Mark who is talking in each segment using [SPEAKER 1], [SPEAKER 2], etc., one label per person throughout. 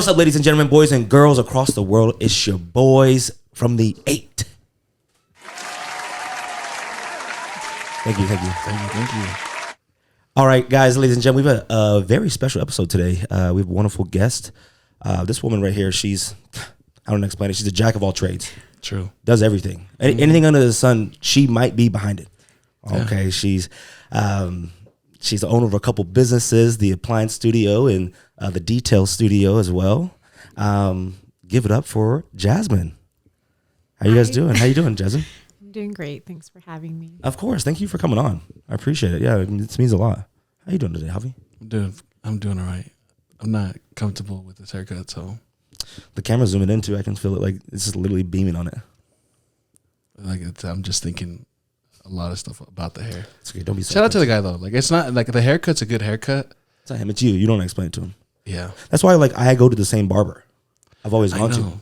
[SPEAKER 1] What's up, ladies and gentlemen, boys and girls across the world? It's your boys from the 8. Thank you. All right, guys, ladies and gentlemen, we have a very special episode today. We have a wonderful guest. This woman right here, I don't explain it. She's a jack of all trades.
[SPEAKER 2] True.
[SPEAKER 1] Does everything. Anything under the sun, she might be behind it. Okay, yeah. She's the owner of a couple businesses, the Appliance Studio and the Detail Studio as well. Give it up for Jazmine. How you guys doing? How you doing, Jazmine?
[SPEAKER 3] I'm doing great. Thanks for having me.
[SPEAKER 1] Of course. Thank you for coming on. I appreciate it. Yeah, this means a lot. How you doing today, Javi?
[SPEAKER 2] I'm doing all right. I'm not comfortable with this haircut, so.
[SPEAKER 1] The camera's zooming in too. I can feel it like it's just literally beaming on it.
[SPEAKER 2] I'm just thinking a lot of stuff about the hair.
[SPEAKER 1] It's okay. Don't be.
[SPEAKER 2] Shout out to the guy though. Like it's not like the haircut's a good haircut.
[SPEAKER 1] It's not him. It's you. You don't explain it to him.
[SPEAKER 2] Yeah.
[SPEAKER 1] That's why I go to the same barber. I've always gone to.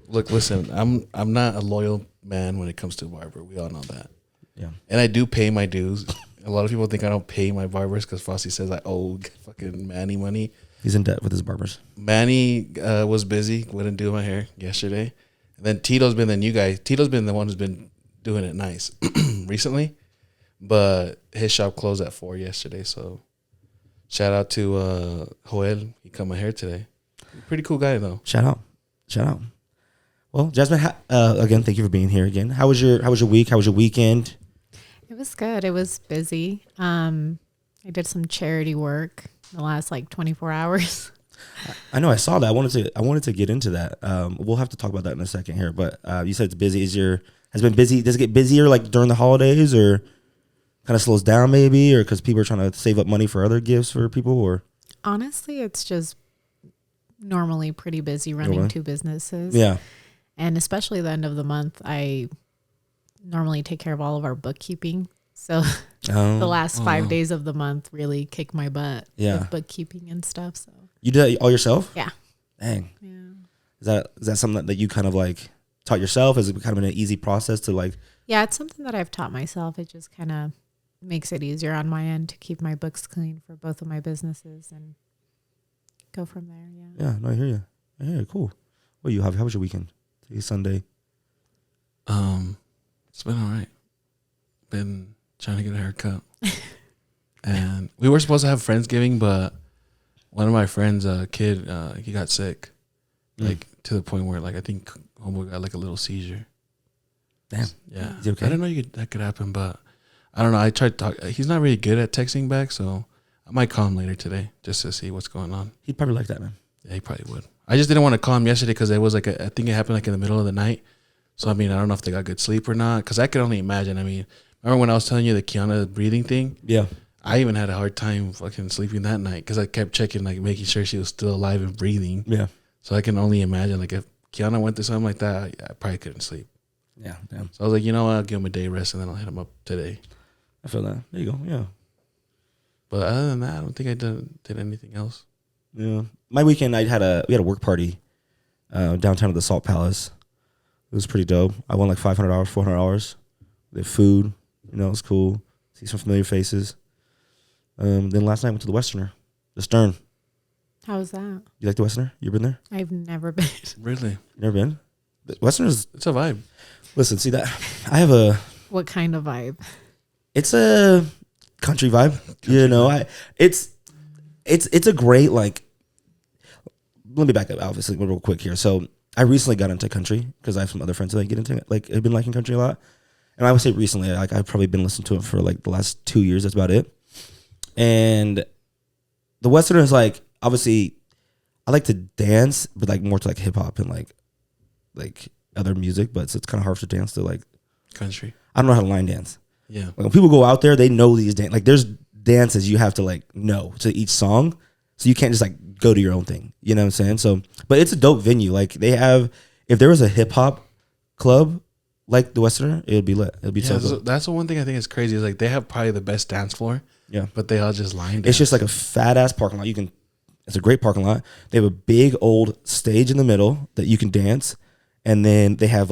[SPEAKER 2] Look, listen. I'm not a loyal man when it comes to a barber. We all know that.
[SPEAKER 1] Yeah.
[SPEAKER 2] And I do pay my dues. A lot of people think I don't pay my barbers because Fossey says I owe fucking Manny money.
[SPEAKER 1] He's in debt with his barbers.
[SPEAKER 2] Manny was busy, wouldn't do my hair yesterday. And then Tito's been the new guy. Tito's been the one who's been doing it nice recently. But his shop closed at 4 yesterday. So shout out to Joel. He cut my hair today. Pretty cool guy though.
[SPEAKER 1] Shout out. Well, Jazmine, again, thank you for being here again. How was your week? How was your weekend?
[SPEAKER 3] It was good. It was busy. I did some charity work in the last 24 hours.
[SPEAKER 1] I know. I saw that. I wanted to get into that. We'll have to talk about that in a second here. But you said it's busy. Has been busy? Does it get busier during the holidays, or kind of slows down maybe, or because people are trying to save up money for other gifts for people, or?
[SPEAKER 3] Honestly, it's just normally pretty busy running two businesses.
[SPEAKER 1] Yeah.
[SPEAKER 3] And especially the end of the month, I normally take care of all of our bookkeeping. So the last 5 days of the month really kick my butt with bookkeeping and stuff. So
[SPEAKER 1] you did that all yourself?
[SPEAKER 3] Yeah.
[SPEAKER 1] Dang.
[SPEAKER 3] Yeah.
[SPEAKER 1] Is that something that you kind of taught yourself? Is it kind of an easy process to
[SPEAKER 3] Yeah, it's something that I've taught myself. It just kind of makes it easier on my end to keep my books clean for both of my businesses and go from there. Yeah.
[SPEAKER 1] Yeah. No, I hear you. Cool. What you have? How was your weekend? Today's Sunday.
[SPEAKER 2] It's been all right. Been trying to get a haircut. And we were supposed to have Friendsgiving, but one of my friends, kid, he got sick. To the point where I think homeboy got a little seizure.
[SPEAKER 1] Damn.
[SPEAKER 2] Yeah.
[SPEAKER 1] Is he okay?
[SPEAKER 2] I didn't know that could happen, but I don't know. I tried to talk. He's not really good at texting back, so I might call him later today just to see what's going on.
[SPEAKER 1] He'd probably like that, man.
[SPEAKER 2] Yeah, he probably would. I just didn't want to call him yesterday because it was I think it happened in the middle of the night. So, I don't know if they got good sleep or not, because I could only imagine. Remember when I was telling you the Kiana breathing thing?
[SPEAKER 1] Yeah.
[SPEAKER 2] I even had a hard time fucking sleeping that night because I kept checking, making sure she was still alive and breathing.
[SPEAKER 1] Yeah.
[SPEAKER 2] So I can only imagine, if Kiana went through something like that, I probably couldn't sleep.
[SPEAKER 1] Yeah, damn.
[SPEAKER 2] So I was like, you know what, I'll give him a day rest and then I'll hit him up today.
[SPEAKER 1] I feel that. There you go, yeah.
[SPEAKER 2] But other than that, I don't think I did anything else.
[SPEAKER 1] Yeah. My weekend, we had a work party downtown at the Salt Palace. It was pretty dope. I won $500, $400. The food, it was cool. See some familiar faces. Then last night I went to the Westerner, the Stern.
[SPEAKER 3] How was that?
[SPEAKER 1] You like the Westerner? You been there?
[SPEAKER 3] I've never been.
[SPEAKER 2] Really?
[SPEAKER 1] You never been? The Westerner's...
[SPEAKER 2] It's a vibe.
[SPEAKER 1] Listen, see that? I have a...
[SPEAKER 3] What kind of vibe?
[SPEAKER 1] It's a country vibe. It's a great, let me back up, obviously, real quick here. So I recently got into country because I have some other friends that get into it. I've been liking country a lot. And I would say recently, I've probably been listening to it for the last 2 years. That's about it. And the Westerner is obviously, I like to dance, but more to hip hop and like other music, but it's kind of hard to dance to
[SPEAKER 2] country.
[SPEAKER 1] I don't know how to line dance.
[SPEAKER 2] Yeah.
[SPEAKER 1] When people go out there, they know these dance. There's dances you have to know to each song, so you can't just go to your own thing. You know what I'm saying? So, but it's a dope venue. They have, if there was a hip hop club like the Westerner, it would be lit. It would be so good.
[SPEAKER 2] That's the one thing I think is crazy is they have probably the best dance floor.
[SPEAKER 1] Yeah.
[SPEAKER 2] But they all just line dance.
[SPEAKER 1] It's just a fat ass parking lot. It's a great parking lot. They have a big old stage in the middle that you can dance, and then they have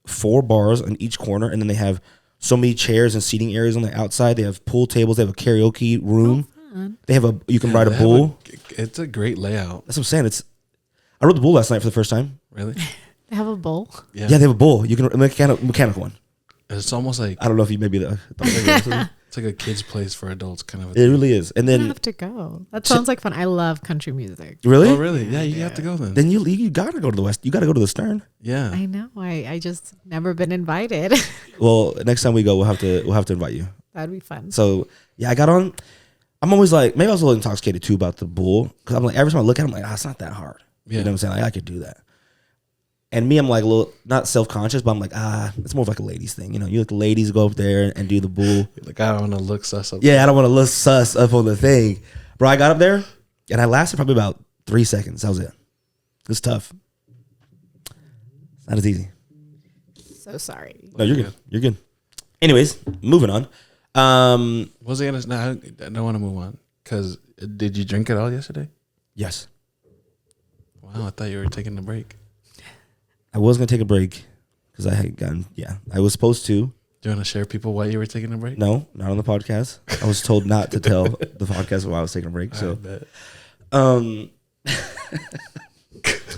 [SPEAKER 1] 4 bars on each corner, and then they have so many chairs and seating areas on the outside. They have pool tables. They have a karaoke room. They have you can ride a bull.
[SPEAKER 2] It's a great layout.
[SPEAKER 1] That's what I'm saying. I rode the bull last night for the first time.
[SPEAKER 2] Really?
[SPEAKER 3] They have a bowl?
[SPEAKER 1] Yeah, they have a bull. You can a mechanical one.
[SPEAKER 2] It's almost like,
[SPEAKER 1] I don't know if you maybe
[SPEAKER 2] it's like a kid's place for adults kind of.
[SPEAKER 1] It really is. And then
[SPEAKER 3] I have to go. That sounds like fun. I love country music.
[SPEAKER 1] Really?
[SPEAKER 2] Oh, really? Yeah, you have to go then.
[SPEAKER 1] Then you gotta go to the West. You gotta go to the Stern.
[SPEAKER 2] Yeah.
[SPEAKER 3] I know. I just never been invited.
[SPEAKER 1] Well, next time we go, we'll have to invite you.
[SPEAKER 3] That'd be fun.
[SPEAKER 1] So yeah, I got on. I'm always like, maybe I was a little intoxicated too about the bull, because I'm like, every time I look at it, I'm like, it's not that hard.
[SPEAKER 2] Yeah.
[SPEAKER 1] You know what I'm saying? Like, I could do that. And me, I'm like a little, not self-conscious, but I'm like, it's more of like a ladies thing. You know, you let the ladies go up there and do the bull.
[SPEAKER 2] Like, I don't want to look sus up.
[SPEAKER 1] Yeah, I don't want to look sus up on the thing. Bro, I got up there and I lasted probably about 3 seconds. That was it. It's tough. It's not as easy.
[SPEAKER 3] So sorry.
[SPEAKER 1] No, you're good. You're good. Anyways, moving on.
[SPEAKER 2] What was I gonna? No, I don't want to move on. Because did you drink it all yesterday?
[SPEAKER 1] Yes.
[SPEAKER 2] Wow, I thought you were taking a break.
[SPEAKER 1] I was going to take a break because I had gotten, I was supposed to.
[SPEAKER 2] Do you want to share people why you were taking a break?
[SPEAKER 1] No, not on the podcast. I was told not to tell the podcast why I was taking a break. So,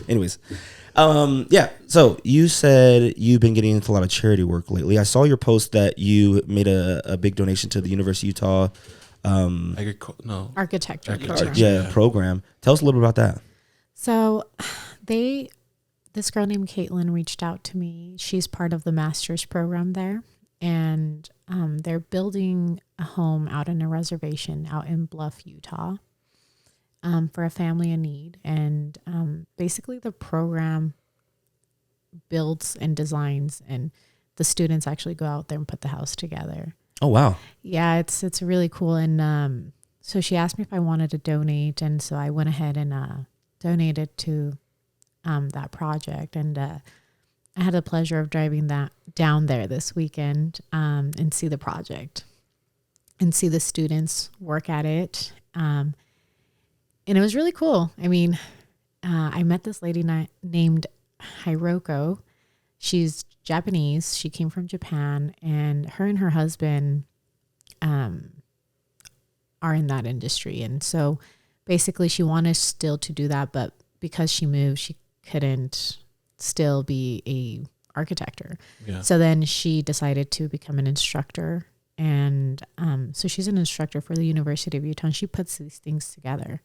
[SPEAKER 1] anyways, so you said you've been getting into a lot of charity work lately. I saw your post that you made a big donation to the University of Utah
[SPEAKER 3] architecture
[SPEAKER 1] program. Tell us a little bit about that.
[SPEAKER 3] So this girl named Caitlin reached out to me. She's part of the master's program there, and they're building a home out in a reservation out in Bluff, Utah, for a family in need. And basically the program builds and designs, and the students actually go out there and put the house together.
[SPEAKER 1] Oh, wow.
[SPEAKER 3] Yeah, it's really cool. And so she asked me if I wanted to donate, and so I went ahead and donated to that project. And I had the pleasure of driving that down there this weekend and see the project and see the students work at it. And it was really cool. I mean, I met this lady named Hiroko. She's Japanese. She came from Japan, and her husband are in that industry. And so basically she wanted still to do that, but because she moved, she couldn't still be a architector. Yeah. So then she decided to become an instructor. And so she's an instructor for the University of Utah, and she puts these things together.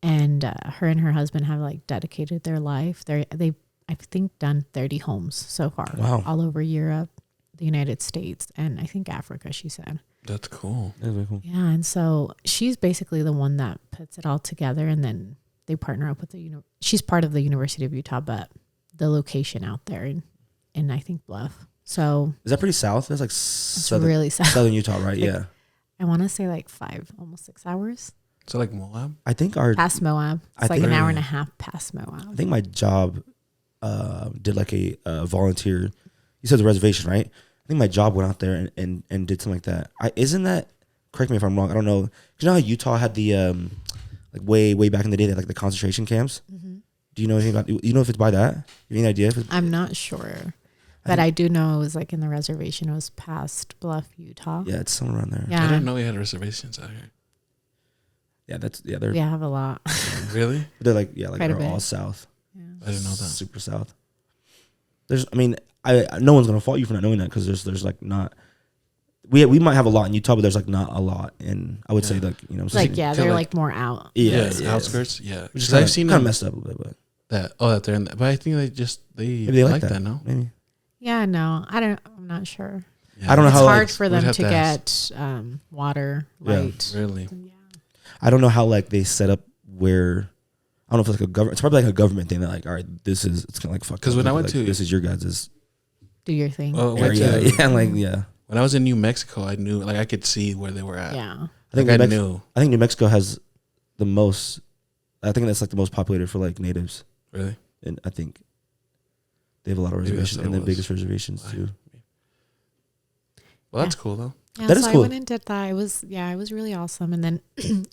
[SPEAKER 3] And her and her husband have like dedicated their life. They've, I think, done 30 homes so far.
[SPEAKER 1] Wow.
[SPEAKER 3] All over Europe, the United States, and I think Africa, she said.
[SPEAKER 2] That's cool.
[SPEAKER 1] That's really cool.
[SPEAKER 3] Yeah, and so she's basically the one that puts it all together, and then they partner up with she's part of the University of Utah, but the location out there in I think Bluff. So
[SPEAKER 1] is that pretty south? That's like
[SPEAKER 3] really
[SPEAKER 1] southern Utah, right? Yeah.
[SPEAKER 3] I want to say like 5, almost 6 hours.
[SPEAKER 2] So like Moab?
[SPEAKER 1] I think
[SPEAKER 3] past Moab. It's like an hour and a half past Moab.
[SPEAKER 1] I think my job did like a volunteer. You said the reservation, right? I think my job went out there and did something like that. Isn't that? Correct me if I'm wrong. I don't know. You know how Utah had the like way back in the day, they had like the concentration camps. Mm-hmm. Do you know anything about? You know if it's by that? You have any idea?
[SPEAKER 3] I'm not sure, but I do know it was like in the reservation. It was past Bluff, Utah.
[SPEAKER 1] Yeah, it's somewhere around there.
[SPEAKER 3] Yeah.
[SPEAKER 2] I didn't know we had reservations out here.
[SPEAKER 1] Yeah,
[SPEAKER 3] they have a lot.
[SPEAKER 2] Really?
[SPEAKER 1] They're like they're all south.
[SPEAKER 3] Yeah.
[SPEAKER 2] I didn't know that.
[SPEAKER 1] Super south. No one's gonna fault you for not knowing that, because there's like not. We might have a lot in Utah, but there's like not a lot. And I would say like, you know,
[SPEAKER 3] like they're like more out.
[SPEAKER 2] Yeah, outskirts. Yeah,
[SPEAKER 1] because
[SPEAKER 2] I've seen
[SPEAKER 1] kind of messed up a little bit, but
[SPEAKER 2] that they're in that. But I think they like that. No,
[SPEAKER 3] maybe. Yeah, no, I'm not sure.
[SPEAKER 1] Yeah. I don't know
[SPEAKER 3] it's
[SPEAKER 1] how
[SPEAKER 3] hard for them to get water, light.
[SPEAKER 2] Yeah, really.
[SPEAKER 3] Yeah.
[SPEAKER 1] I don't know how like they set up where. I don't know if it's like a government. It's probably like a government thing that like, all right, it's kind of like fuck.
[SPEAKER 2] Because when I went
[SPEAKER 1] like,
[SPEAKER 2] to
[SPEAKER 1] this is your guys'
[SPEAKER 3] do your thing.
[SPEAKER 1] Area. Yeah.
[SPEAKER 2] When I was in New Mexico, I knew, like, I could see where they were at.
[SPEAKER 3] Yeah.
[SPEAKER 1] I think New Mexico has the most. I think that's like the most populated for like natives.
[SPEAKER 2] Really?
[SPEAKER 1] And I think they have a lot of reservations and the biggest reservations too.
[SPEAKER 2] Well, that's cool though.
[SPEAKER 3] Yeah,
[SPEAKER 1] that is cool.
[SPEAKER 3] I went and did that. It was really awesome. And then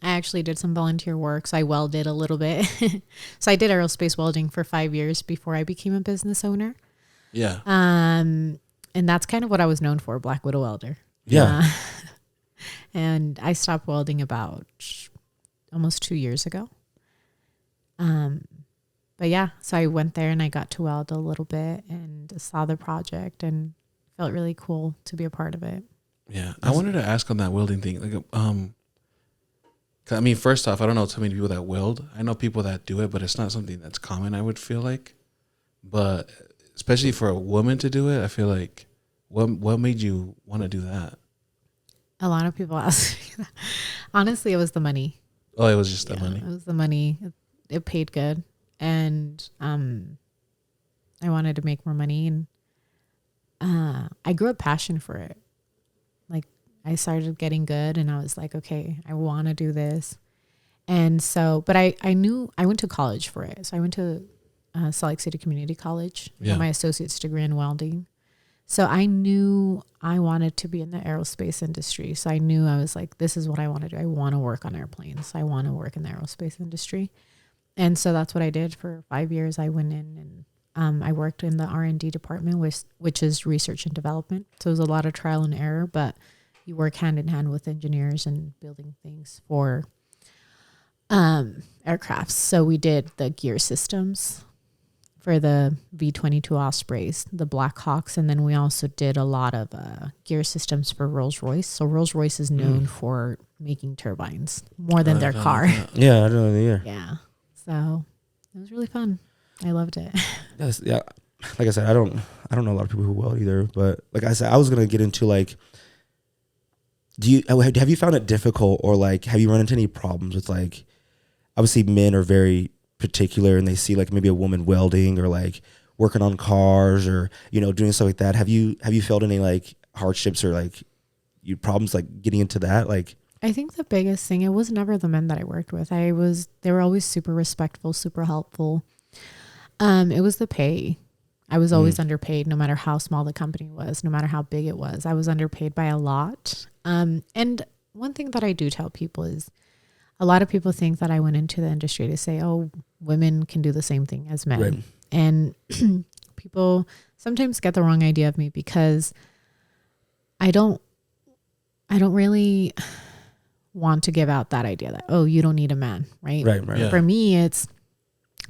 [SPEAKER 3] I actually did some volunteer work. So I welded a little bit. So I did aerospace welding for 5 years before I became a business owner.
[SPEAKER 2] Yeah.
[SPEAKER 3] And that's kind of what I was known for, Black Widow welder.
[SPEAKER 1] Yeah.
[SPEAKER 3] And I stopped welding about almost 2 years ago. but yeah, so I went there and I got to weld a little bit and saw the project and felt really cool to be a part of it.
[SPEAKER 2] Yeah. I wanted to ask on that welding thing. Like, I mean, first off, I don't know too many people that weld. I know people that do it, but it's not something that's common, I would feel like. But especially for a woman to do it, I feel like, what made you want to do that?
[SPEAKER 3] A lot of people ask me that. Honestly, it was the money.
[SPEAKER 2] Oh, it was just the money.
[SPEAKER 3] It was the money. It paid good. And I wanted to make more money. And I grew a passion for it. Like, I started getting good and I was like, okay, I want to do this. And so, but I knew I went to college for it. So I went to Salt Lake City Community College, got my associate's degree in welding. So I knew I wanted to be in the aerospace industry. So I knew I was like, this is what I want to do. I want to work on airplanes. I want to work in the aerospace industry. And so that's what I did for 5 years. I went in and I worked in the R&D department, which is research and development. So it was a lot of trial and error, but you work hand in hand with engineers and building things for aircrafts. So we did the gear systems for the V-22 Ospreys, the Black Hawks, and then we also did a lot of gear systems for Rolls-Royce. So Rolls-Royce is known for making turbines more than their car.
[SPEAKER 1] Yeah, I don't know the year.
[SPEAKER 3] Yeah, so it was really fun. I loved it.
[SPEAKER 1] Yes, yeah. Like I said, I don't know a lot of people who weld either. But like I said, I was gonna get into like, have you found it difficult, or like have you run into any problems with, like, obviously men are very particular and they see like maybe a woman welding or like working on cars or, you know, doing stuff like that. Have you felt any like hardships or like problems like getting into that? Like,
[SPEAKER 3] I think the biggest thing, it was never the men that I worked with. They were always super respectful, super helpful. It was the pay. I was always underpaid, no matter how small the company was, no matter how big it was. I was underpaid by a lot. And one thing that I do tell people is, a lot of people think that I went into the industry to say, oh, women can do the same thing as men. Right. And people sometimes get the wrong idea of me because I don't really want to give out that idea that, oh, you don't need a man, right?
[SPEAKER 1] Right.
[SPEAKER 2] Yeah.
[SPEAKER 3] For me, it's,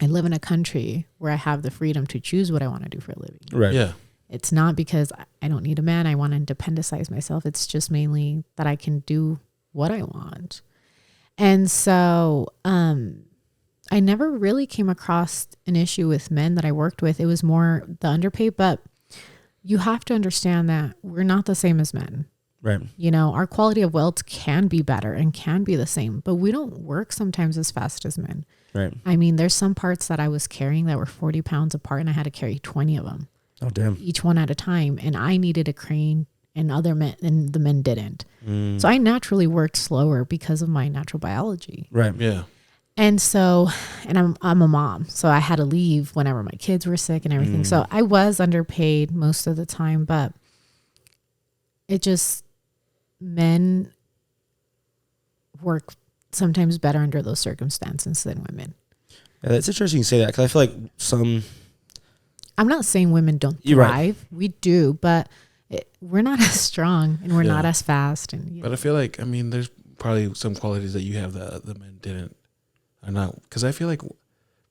[SPEAKER 3] I live in a country where I have the freedom to choose what I want to do for a living.
[SPEAKER 1] Right.
[SPEAKER 2] Yeah.
[SPEAKER 3] It's not because I don't need a man. I want to independendize myself. It's just mainly that I can do what I want. And so I never really came across an issue with men that I worked with. It was more the underpay, but you have to understand that we're not the same as men.
[SPEAKER 1] Right.
[SPEAKER 3] You know, our quality of welds can be better and can be the same, but we don't work sometimes as fast as men.
[SPEAKER 1] Right.
[SPEAKER 3] I mean, there's some parts that I was carrying that were 40 pounds apart and I had to carry 20 of them.
[SPEAKER 1] Oh, damn.
[SPEAKER 3] Each one at a time. And I needed a crane and the men didn't. So I naturally worked slower because of my natural biology.
[SPEAKER 1] Right.
[SPEAKER 2] Yeah.
[SPEAKER 3] And so, and I'm a mom, so I had to leave whenever my kids were sick and everything. So I was underpaid most of the time, but it just, men work sometimes better under those circumstances than women.
[SPEAKER 1] Yeah, it's interesting you say that, because I feel like
[SPEAKER 3] I'm not saying women don't thrive. Right. We do, but we're not as strong and we're not as fast. And
[SPEAKER 2] but I feel like, I mean, there's probably some qualities that you have that the men didn't, or not. Because I feel like,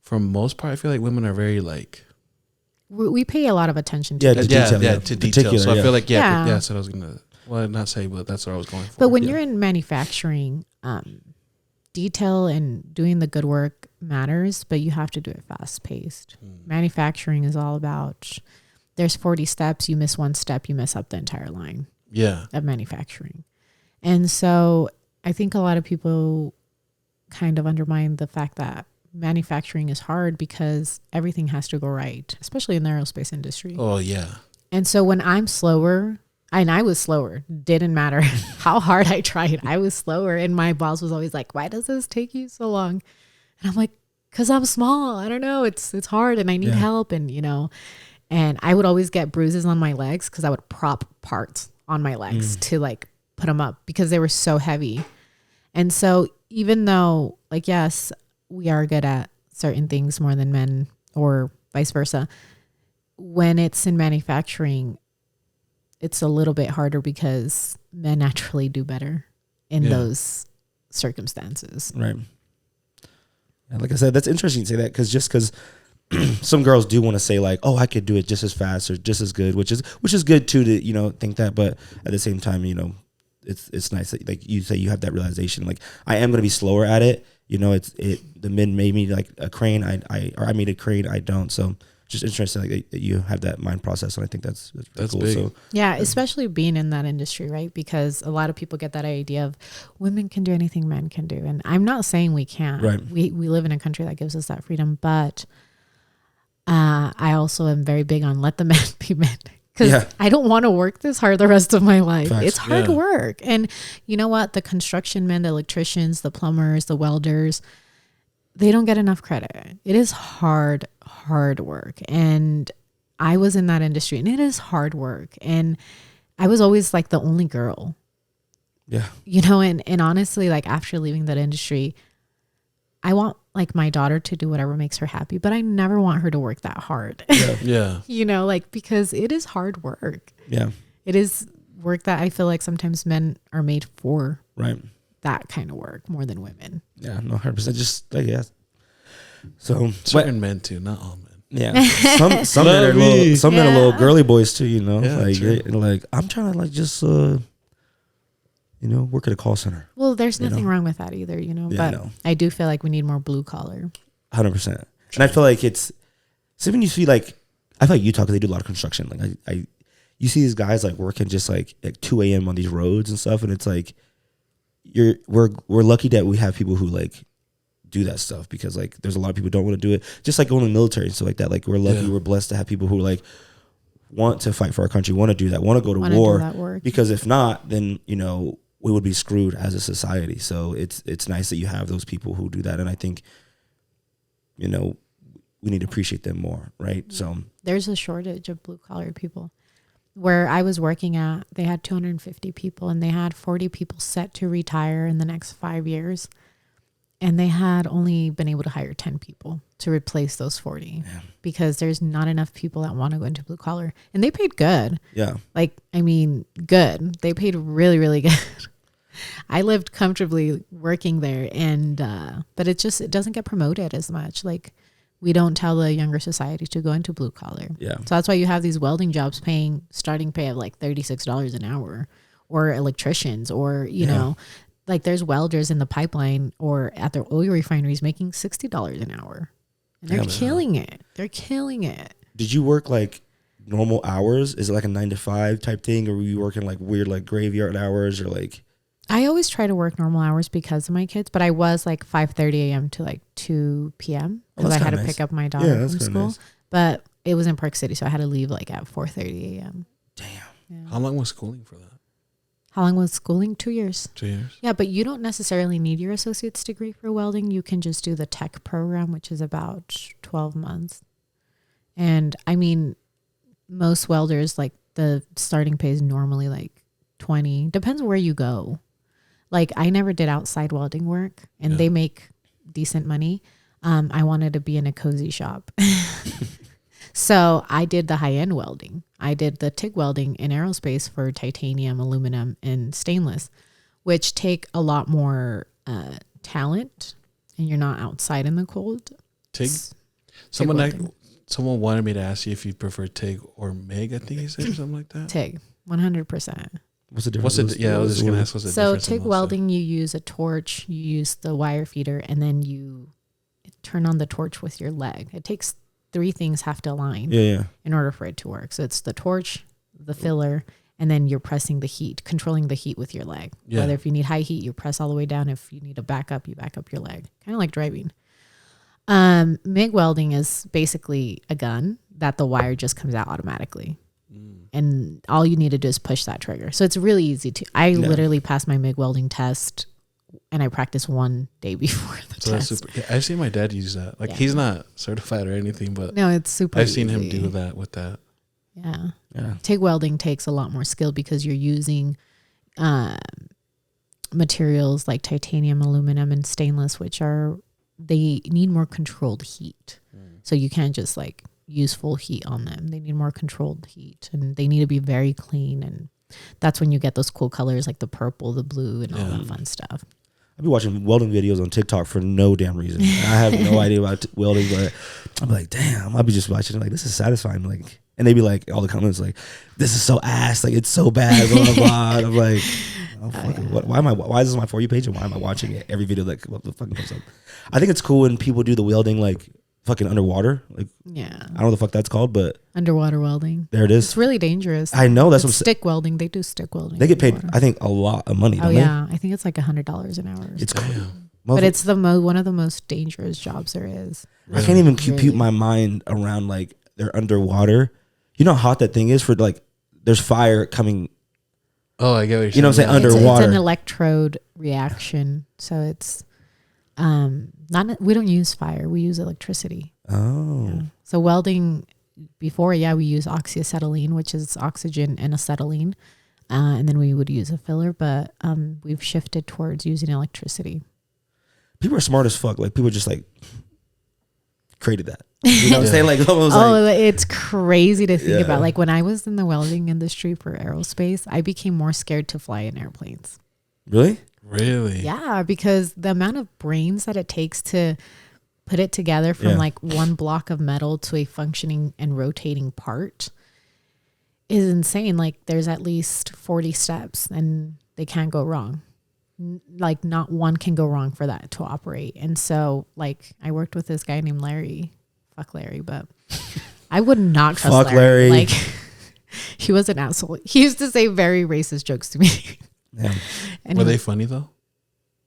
[SPEAKER 2] for most part, I feel like women are very like,
[SPEAKER 3] we pay a lot of attention to
[SPEAKER 2] detail. To detail. So I feel like, that's what I was gonna. Well, not say, but that's what I was going for.
[SPEAKER 3] But when you're in manufacturing, detail and doing the good work matters, but you have to do it fast paced. Manufacturing is all about, there's 40 steps, you miss one step, you mess up the entire line of manufacturing. And so I think a lot of people kind of undermine the fact that manufacturing is hard because everything has to go right, especially in the aerospace industry.
[SPEAKER 2] Oh, yeah.
[SPEAKER 3] And so when I'm slower, and I was slower, didn't matter how hard I tried, I was slower. And my boss was always like, why does this take you so long? And I'm like, because I'm small. I don't know. It's hard and I need help. And, you know, and I would always get bruises on my legs because I would prop parts on my legs to like put them up because they were so heavy. And so even though, like, yes, we are good at certain things more than men or vice versa, when it's in manufacturing, it's a little bit harder because men naturally do better in those circumstances.
[SPEAKER 1] Right. And like I said, that's interesting to say that, because some girls do want to say like, oh, I could do it just as fast or just as good, which is good too to, you know, think that. But at the same time, you know, it's nice that like you say you have that realization. Like I am going to be slower at it. You know, the men made me like a crane. I made a crane. I don't. So just interesting like, that you have that mind process. And I think that's cool.
[SPEAKER 2] Big.
[SPEAKER 1] So
[SPEAKER 3] yeah, especially being in that industry, right? Because a lot of people get that idea of women can do anything men can do. And I'm not saying we can't.
[SPEAKER 1] Right.
[SPEAKER 3] We live in a country that gives us that freedom, but I also am very big on let the men be men. Because I don't want to work this hard the rest of my life. Facts. It's hard work. And you know what? The construction men, the electricians, the plumbers, the welders, they don't get enough credit. It is hard work. And I was in that industry and it is hard work. And I was always like the only girl.
[SPEAKER 1] Yeah.
[SPEAKER 3] You know, and honestly, like after leaving that industry, I want like my daughter to do whatever makes her happy, but I never want her to work that hard.
[SPEAKER 2] Yeah.
[SPEAKER 3] You know, like, because it is hard work.
[SPEAKER 1] Yeah.
[SPEAKER 3] It is work that I feel like sometimes men are made for.
[SPEAKER 1] Right.
[SPEAKER 3] That kind of work more than women.
[SPEAKER 1] Yeah, no, 100%. Just like, yeah. So
[SPEAKER 2] certain men too, not all men.
[SPEAKER 1] Yeah. Some men are little girly boys too, you know. Like I'm trying to like just you know, work at a call center.
[SPEAKER 3] Well, there's nothing wrong with that either, you know.
[SPEAKER 1] Yeah,
[SPEAKER 3] but I do feel like we need more blue collar.
[SPEAKER 1] 100%. And I feel like it's so when you see like I feel like Utah because they do a lot of construction. Like you see these guys like working just like at 2 a.m. on these roads and stuff, and it's like we're lucky that we have people who like do that stuff because like there's a lot of people who don't want to do it. Just like going in the military and stuff like that. Like we're lucky, we're blessed to have people who like want to fight for our country, want to do that, want to go to war. Because if not, then you know we would be screwed as a society. So it's nice that you have those people who do that, and I think you know we need to appreciate them more, right? So
[SPEAKER 3] there's a shortage of blue collar people. Where I was working at, they had 250 people, and they had 40 people set to retire in the next 5 years, and they had only been able to hire 10 people to replace those 40 because there's not enough people that want to go into blue collar, and they paid good.
[SPEAKER 1] Yeah, like
[SPEAKER 3] I mean, good. They paid really, really good. I lived comfortably working there, and but it doesn't get promoted as much. Like we don't tell the younger society to go into blue collar. Yeah, so that's why you have these welding jobs paying starting pay of like $36 an hour, or electricians, or you know, like there's welders in the pipeline or at their oil refineries making $60 an hour, and they're killing it. They're killing it.
[SPEAKER 1] Did you work like normal hours? Is it like a 9 to 5 type thing, or were you working like weird like graveyard hours or like?
[SPEAKER 3] I always try to work normal hours because of my kids, but I was like 5:30 a.m. to like 2 p.m. because I had to pick up my daughter from school. Nice. But it was in Park City, so I had to leave like at 4:30 a.m.
[SPEAKER 1] Damn.
[SPEAKER 3] Yeah.
[SPEAKER 2] How long was schooling for that?
[SPEAKER 3] How long was schooling? 2 years.
[SPEAKER 2] 2 years.
[SPEAKER 3] Yeah, but you don't necessarily need your associate's degree for welding. You can just do the tech program, which is about 12 months. And I mean, most welders, like the starting pay is normally like 20. Depends where you go. Like I never did outside welding work, and they make decent money. I wanted to be in a cozy shop. So I did the high-end welding. I did the TIG welding in aerospace for titanium, aluminum, and stainless, which take a lot more talent, and you're not outside in the cold.
[SPEAKER 2] TIG? Someone wanted me to ask you if you prefer TIG or MIG, I think you said, or something like that.
[SPEAKER 3] TIG, 100%.
[SPEAKER 1] What's the difference?
[SPEAKER 2] I was just going to ask what's the difference.
[SPEAKER 3] So TIG welding, you use a torch, you use the wire feeder, and then you turn on the torch with your leg. It takes 3 things have to align in order for it to work. So it's the torch, the filler, and then you're pressing the heat, controlling the heat with your leg. Yeah. Whether if you need high heat, you press all the way down. If you need a backup, you back up your leg. Kind of like driving. MIG welding is basically a gun that the wire just comes out automatically. And all you need to do is push that trigger. So it's really easy to. I literally passed my MIG welding test, and I practiced 1 day before the test.
[SPEAKER 2] That's super. Yeah, I've seen my dad use that. Like he's not certified or anything, but
[SPEAKER 3] no, it's super.
[SPEAKER 2] I've seen him do that with that.
[SPEAKER 3] Yeah. TIG welding takes a lot more skill because you're using materials like titanium, aluminum, and stainless, which they need more controlled heat. So you can't just like use full heat on them. They need more controlled heat, and they need to be very clean, and that's when you get those cool colors like the purple, the blue, and all that fun stuff.
[SPEAKER 1] I've been watching welding videos on TikTok for no damn reason. I have no idea about welding, but I'm like, damn, I'll be just watching it like, this is satisfying. Like, and they be like, all the comments like, this is so ass, like it's so bad, blah blah blah. And I'm like, oh, why is this my For You page and why am I watching it? Every video like what the fucking comes up. I think it's cool when people do the welding like fucking underwater. Like,
[SPEAKER 3] yeah,
[SPEAKER 1] I don't know what the fuck that's called, but
[SPEAKER 3] underwater welding.
[SPEAKER 1] There it is.
[SPEAKER 3] It's really dangerous.
[SPEAKER 1] I know that's
[SPEAKER 3] what stick welding. They do stick welding.
[SPEAKER 1] They get paid, I think, a lot of money.
[SPEAKER 3] Oh yeah, I think it's like $100 an hour.
[SPEAKER 1] It's cool,
[SPEAKER 3] but it's one of the most dangerous jobs there is.
[SPEAKER 1] I can't even compute my mind around like they're underwater. You know how hot that thing is for like. There's fire coming.
[SPEAKER 2] Oh, I get what you're saying.
[SPEAKER 1] You know what I'm saying? Underwater.
[SPEAKER 3] It's an electrode reaction, so it's not. We don't use fire. We use electricity.
[SPEAKER 1] Oh.
[SPEAKER 3] Yeah. So welding before, we use oxyacetylene, which is oxygen and acetylene, and then we would use a filler. But we've shifted towards using electricity.
[SPEAKER 1] People are smart as fuck. Like people just like created that. You know what I'm saying? Like,
[SPEAKER 3] it's crazy to think about. Like when I was in the welding industry for aerospace, I became more scared to fly in airplanes.
[SPEAKER 1] Really?
[SPEAKER 2] Really?
[SPEAKER 3] Yeah, because the amount of brains that it takes to put it together from like one block of metal to a functioning and rotating part is insane. Like there's at least 40 steps and they can't go wrong. Like not one can go wrong for that to operate. And so like I worked with this guy named Larry. Fuck Larry, but I would not trust
[SPEAKER 1] Fuck Larry.
[SPEAKER 3] Like he was an asshole. He used to say very racist jokes to me.
[SPEAKER 1] Yeah.
[SPEAKER 2] And were they funny though?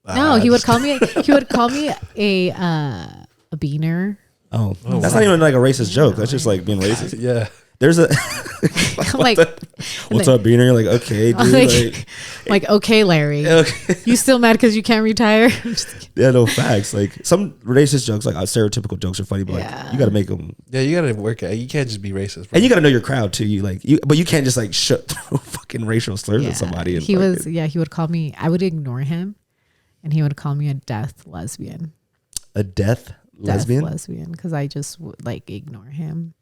[SPEAKER 3] No, he would call me a beaner.
[SPEAKER 1] Oh, that's not even like a racist joke. That's just like being racist.
[SPEAKER 2] Yeah.
[SPEAKER 1] There's a
[SPEAKER 3] like,
[SPEAKER 1] what's up, Beaner? You're like, okay, dude.
[SPEAKER 3] Like, okay, Larry.
[SPEAKER 1] Okay.
[SPEAKER 3] You still mad because you can't retire?
[SPEAKER 1] Yeah, no facts. Like some racist jokes, like stereotypical jokes, are funny, but like, you got to make them.
[SPEAKER 2] Yeah, you got to work at. You can't just be racist, bro.
[SPEAKER 1] And you got to know your crowd too. But you can't just like shut through fucking racial slurs at somebody. And
[SPEAKER 3] he would call me. I would ignore him, and he would call me a death lesbian.
[SPEAKER 1] A death lesbian?
[SPEAKER 3] Lesbian, because I just would like ignore him.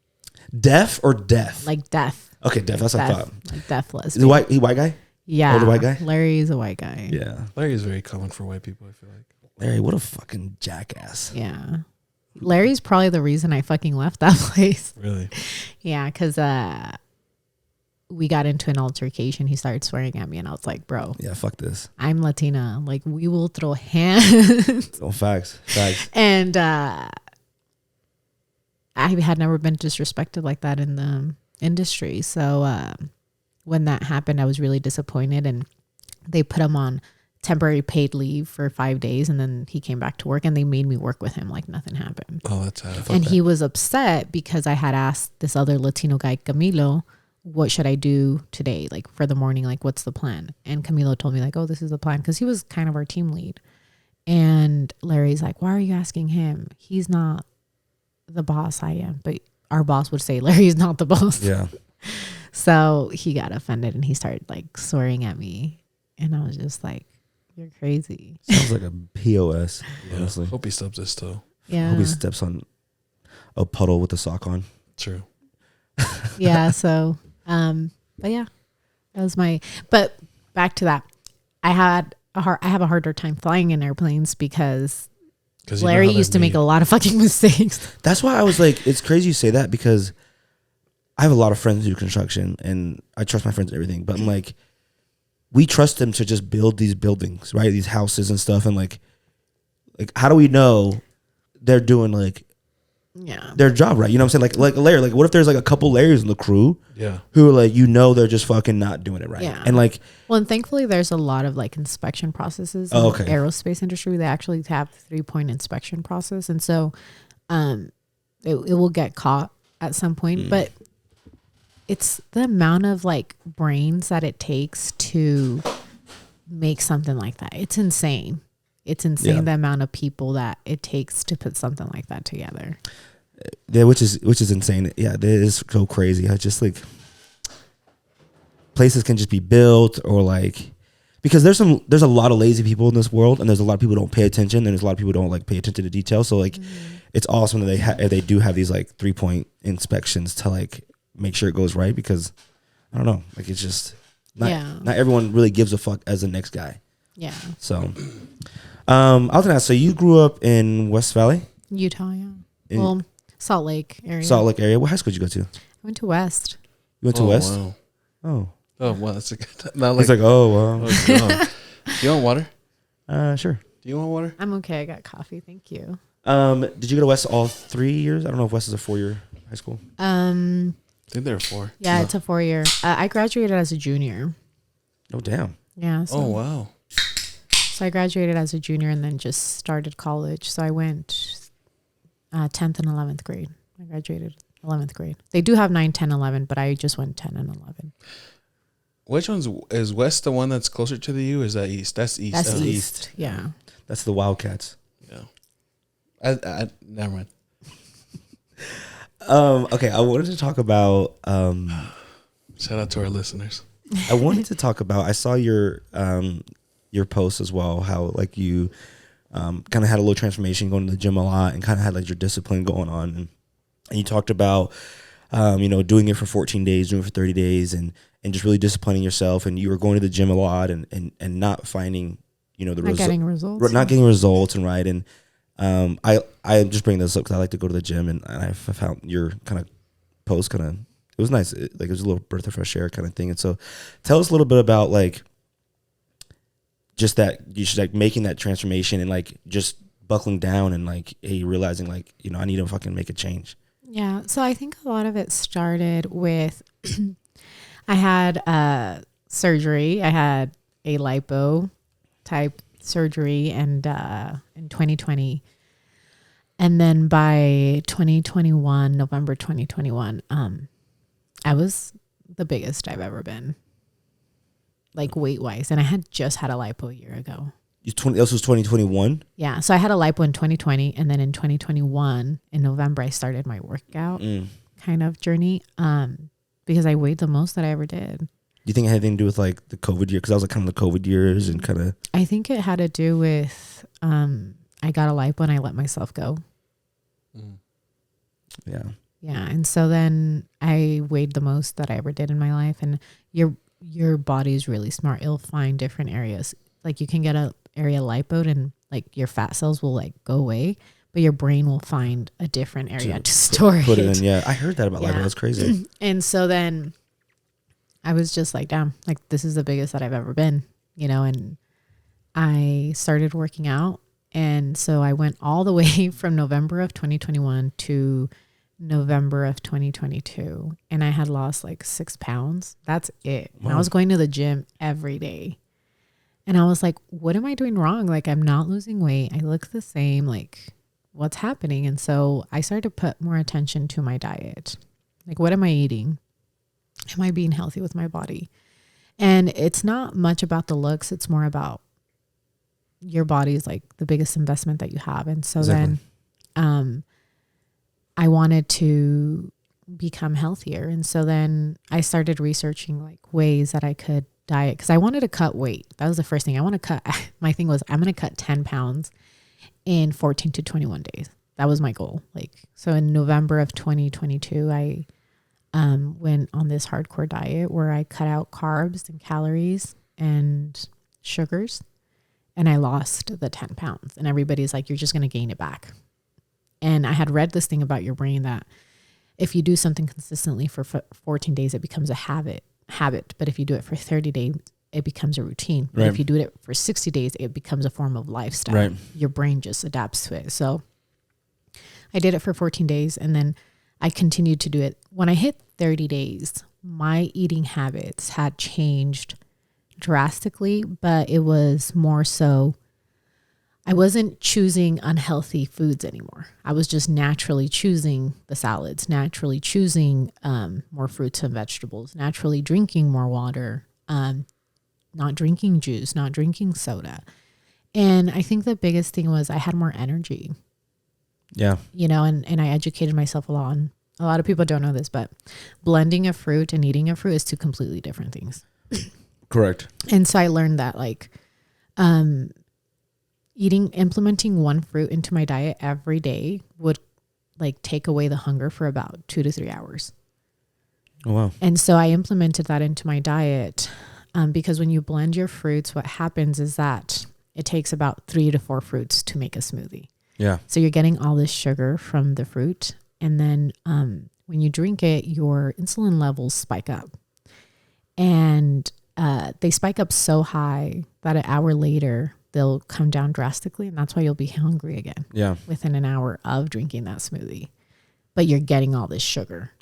[SPEAKER 1] Deaf or death?
[SPEAKER 3] Like deaf.
[SPEAKER 1] Okay, deaf. That's what I thought.
[SPEAKER 3] Like deaf lesbian.
[SPEAKER 1] Is he white guy?
[SPEAKER 3] Yeah.
[SPEAKER 1] Older white guy?
[SPEAKER 3] Larry is a white guy.
[SPEAKER 1] Yeah.
[SPEAKER 2] Larry is very common for white people, I feel like.
[SPEAKER 1] Larry, what a fucking jackass.
[SPEAKER 3] Yeah. Larry's probably the reason I fucking left that place.
[SPEAKER 2] Really?
[SPEAKER 3] Yeah, because we got into an altercation. He started swearing at me, and I was like, bro.
[SPEAKER 1] Yeah, fuck this.
[SPEAKER 3] I'm Latina. Like, we will throw hands.
[SPEAKER 1] Oh, facts.
[SPEAKER 3] And I had never been disrespected like that in the industry. So when that happened, I was really disappointed. And they put him on temporary paid leave for 5 days. And then he came back to work and they made me work with him like nothing happened.
[SPEAKER 2] Oh, that's sad.
[SPEAKER 3] And he was upset because I had asked this other Latino guy, Camilo, what should I do today? Like for the morning, like what's the plan? And Camilo told me like, oh, this is the plan. Because he was kind of our team lead. And Larry's like, why are you asking him? He's not the boss, I am. But our boss would say Larry's not the boss.
[SPEAKER 1] Yeah.
[SPEAKER 3] So he got offended and he started like swearing at me. And I was just like, you're crazy.
[SPEAKER 1] Sounds like a POS, honestly.
[SPEAKER 2] Hope he stubs his toe.
[SPEAKER 3] Yeah.
[SPEAKER 1] Hope he steps on a puddle with a sock on.
[SPEAKER 2] True.
[SPEAKER 3] Yeah. So, but yeah, that was but back to that. I have a harder time flying in airplanes because Larry used to make a lot of fucking mistakes.
[SPEAKER 1] That's why I was like, it's crazy you say that because I have a lot of friends who do construction and I trust my friends and everything, but I'm like, we trust them to just build these buildings, right? These houses and stuff. And like how do we know they're doing like their job right? You know what I'm saying? Like a layer, like what if there's like a couple layers in the crew who are like, they're just fucking not doing it right.
[SPEAKER 3] Yeah.
[SPEAKER 1] And like,
[SPEAKER 3] well, and thankfully there's a lot of like inspection processes in the aerospace industry. They actually have 3-point inspection process. And so, it will get caught at some point, but it's the amount of like brains that it takes to make something like that. It's insane. It's insane the amount of people that it takes to put something like that together.
[SPEAKER 1] Yeah, which is insane. Yeah, that is so crazy. I just like places can just be built or like because there's a lot of lazy people in this world and there's a lot of people who don't pay attention and there's a lot of people who don't like pay attention to detail. So like it's awesome that they do have these like 3-point inspections to like make sure it goes right because I don't know, like it's just not everyone really gives a fuck as the next guy.
[SPEAKER 3] Yeah.
[SPEAKER 1] So I was gonna ask. So you grew up in West Valley,
[SPEAKER 3] Utah, yeah. Salt Lake area.
[SPEAKER 1] Salt Lake area. What high school did you go to?
[SPEAKER 3] I went to West.
[SPEAKER 1] You went to West.
[SPEAKER 2] Wow.
[SPEAKER 1] Oh.
[SPEAKER 2] Oh wow, that's a good.
[SPEAKER 1] It's like oh wow.
[SPEAKER 2] Do you want water?
[SPEAKER 1] Sure.
[SPEAKER 2] Do you want water?
[SPEAKER 3] I'm okay. I got coffee. Thank you.
[SPEAKER 1] Did you go to West all 3 years? I don't know if West is a 4-year high school.
[SPEAKER 2] I think there are 4.
[SPEAKER 3] Yeah, it's a 4-year. I graduated as a junior.
[SPEAKER 1] Oh damn.
[SPEAKER 3] Yeah. So,
[SPEAKER 2] oh wow.
[SPEAKER 3] So I graduated as a junior and then just started college. So I went 10th and 11th grade. I graduated 11th grade. They do have 9, 10, 11, but I just went 10 and 11.
[SPEAKER 2] Which one's is West the one that's closer to the U? Or is that East? That's East.
[SPEAKER 3] That's East. Yeah.
[SPEAKER 1] That's the Wildcats.
[SPEAKER 2] Yeah. I never mind.
[SPEAKER 1] Okay, I wanted to talk about.
[SPEAKER 2] Shout out to our listeners.
[SPEAKER 1] I wanted to talk about. I saw your post as well. How like you kind of had a little transformation, going to the gym a lot, and kind of had like your discipline going on, and you talked about doing it for 14 days, doing it for 30 days, and just really disciplining yourself. And you were going to the gym a lot, and not finding
[SPEAKER 3] not getting results,
[SPEAKER 1] not getting results, and right and. I just bring this up because I like to go to the gym, and I found your kind of post kind of, it was nice. It was a little breath of fresh air kind of thing. And so tell us a little bit about like, just that you should like making that transformation and like just buckling down and like, hey, realizing like, I need to fucking make a change.
[SPEAKER 3] Yeah. So I think a lot of it started with, I had surgery. I had a lipo type surgery and in 2020. And then by 2021, November 2021, I was the biggest I've ever been, like weight-wise. And I had just had a lipo a year ago.
[SPEAKER 1] This was 2021?
[SPEAKER 3] Yeah. So I had a lipo in 2020. And then in 2021, in November, I started my workout kind of journey because I weighed the most that I ever did.
[SPEAKER 1] Do you think it had anything to do with like the COVID year? Because that was like kind of the COVID years and kind of...
[SPEAKER 3] I think it had to do with I got a lipo and I let myself go.
[SPEAKER 1] Yeah.
[SPEAKER 3] Yeah. And so then I weighed the most that I ever did in my life. And your body is really smart. It'll find different areas. Like you can get a area lipoed and like your fat cells will like go away, but your brain will find a different area to store
[SPEAKER 1] put it in. Yeah. I heard that about lipo. That's crazy.
[SPEAKER 3] And so then I was just like, damn, like this is the biggest that I've ever been, and I started working out. And so I went all the way from November of 2021 to November of 2022. And I had lost like 6 pounds. That's it. Wow. And I was going to the gym every day. And I was like, what am I doing wrong? Like, I'm not losing weight. I look the same. Like, what's happening? And so I started to put more attention to my diet. Like, what am I eating? Am I being healthy with my body? And it's not much about the looks. It's more about your body is like the biggest investment that you have. And so then I wanted to become healthier. And so then I started researching like ways that I could diet because I wanted to cut weight. That was the first thing. I want to cut. My thing was I'm going to cut 10 pounds in 14 to 21 days. That was my goal. Like, so in November of 2022, I went on this hardcore diet where I cut out carbs and calories and sugars. And I lost the 10 pounds. And everybody's like, you're just going to gain it back. And I had read this thing about your brain that if you do something consistently for 14 days, it becomes a habit. But if you do it for 30 days, it becomes a routine. But if you do it for 60 days, it becomes a form of lifestyle.
[SPEAKER 1] Right.
[SPEAKER 3] Your brain just adapts to it. So I did it for 14 days. And then I continued to do it. When I hit 30 days, my eating habits had changed drastically, but it was more so I wasn't choosing unhealthy foods anymore. I was just naturally choosing the salads, naturally choosing more fruits and vegetables, naturally drinking more water, not drinking juice, not drinking soda. And I think the biggest thing was I had more energy.
[SPEAKER 1] Yeah.
[SPEAKER 3] And I educated myself a lot on, a lot of people don't know this, but blending a fruit and eating a fruit is two completely different things.
[SPEAKER 1] Correct.
[SPEAKER 3] And so I learned that like implementing one fruit into my diet every day would like take away the hunger for about 2 to 3 hours.
[SPEAKER 1] Oh, wow.
[SPEAKER 3] And so I implemented that into my diet because when you blend your fruits, what happens is that it takes about 3 to 4 fruits to make a smoothie.
[SPEAKER 1] Yeah.
[SPEAKER 3] So you're getting all this sugar from the fruit. And then when you drink it, your insulin levels spike up. And they spike up so high that an hour later, they'll come down drastically. And that's why you'll be hungry again.
[SPEAKER 1] Yeah.
[SPEAKER 3] Within an hour of drinking that smoothie. But you're getting all this sugar.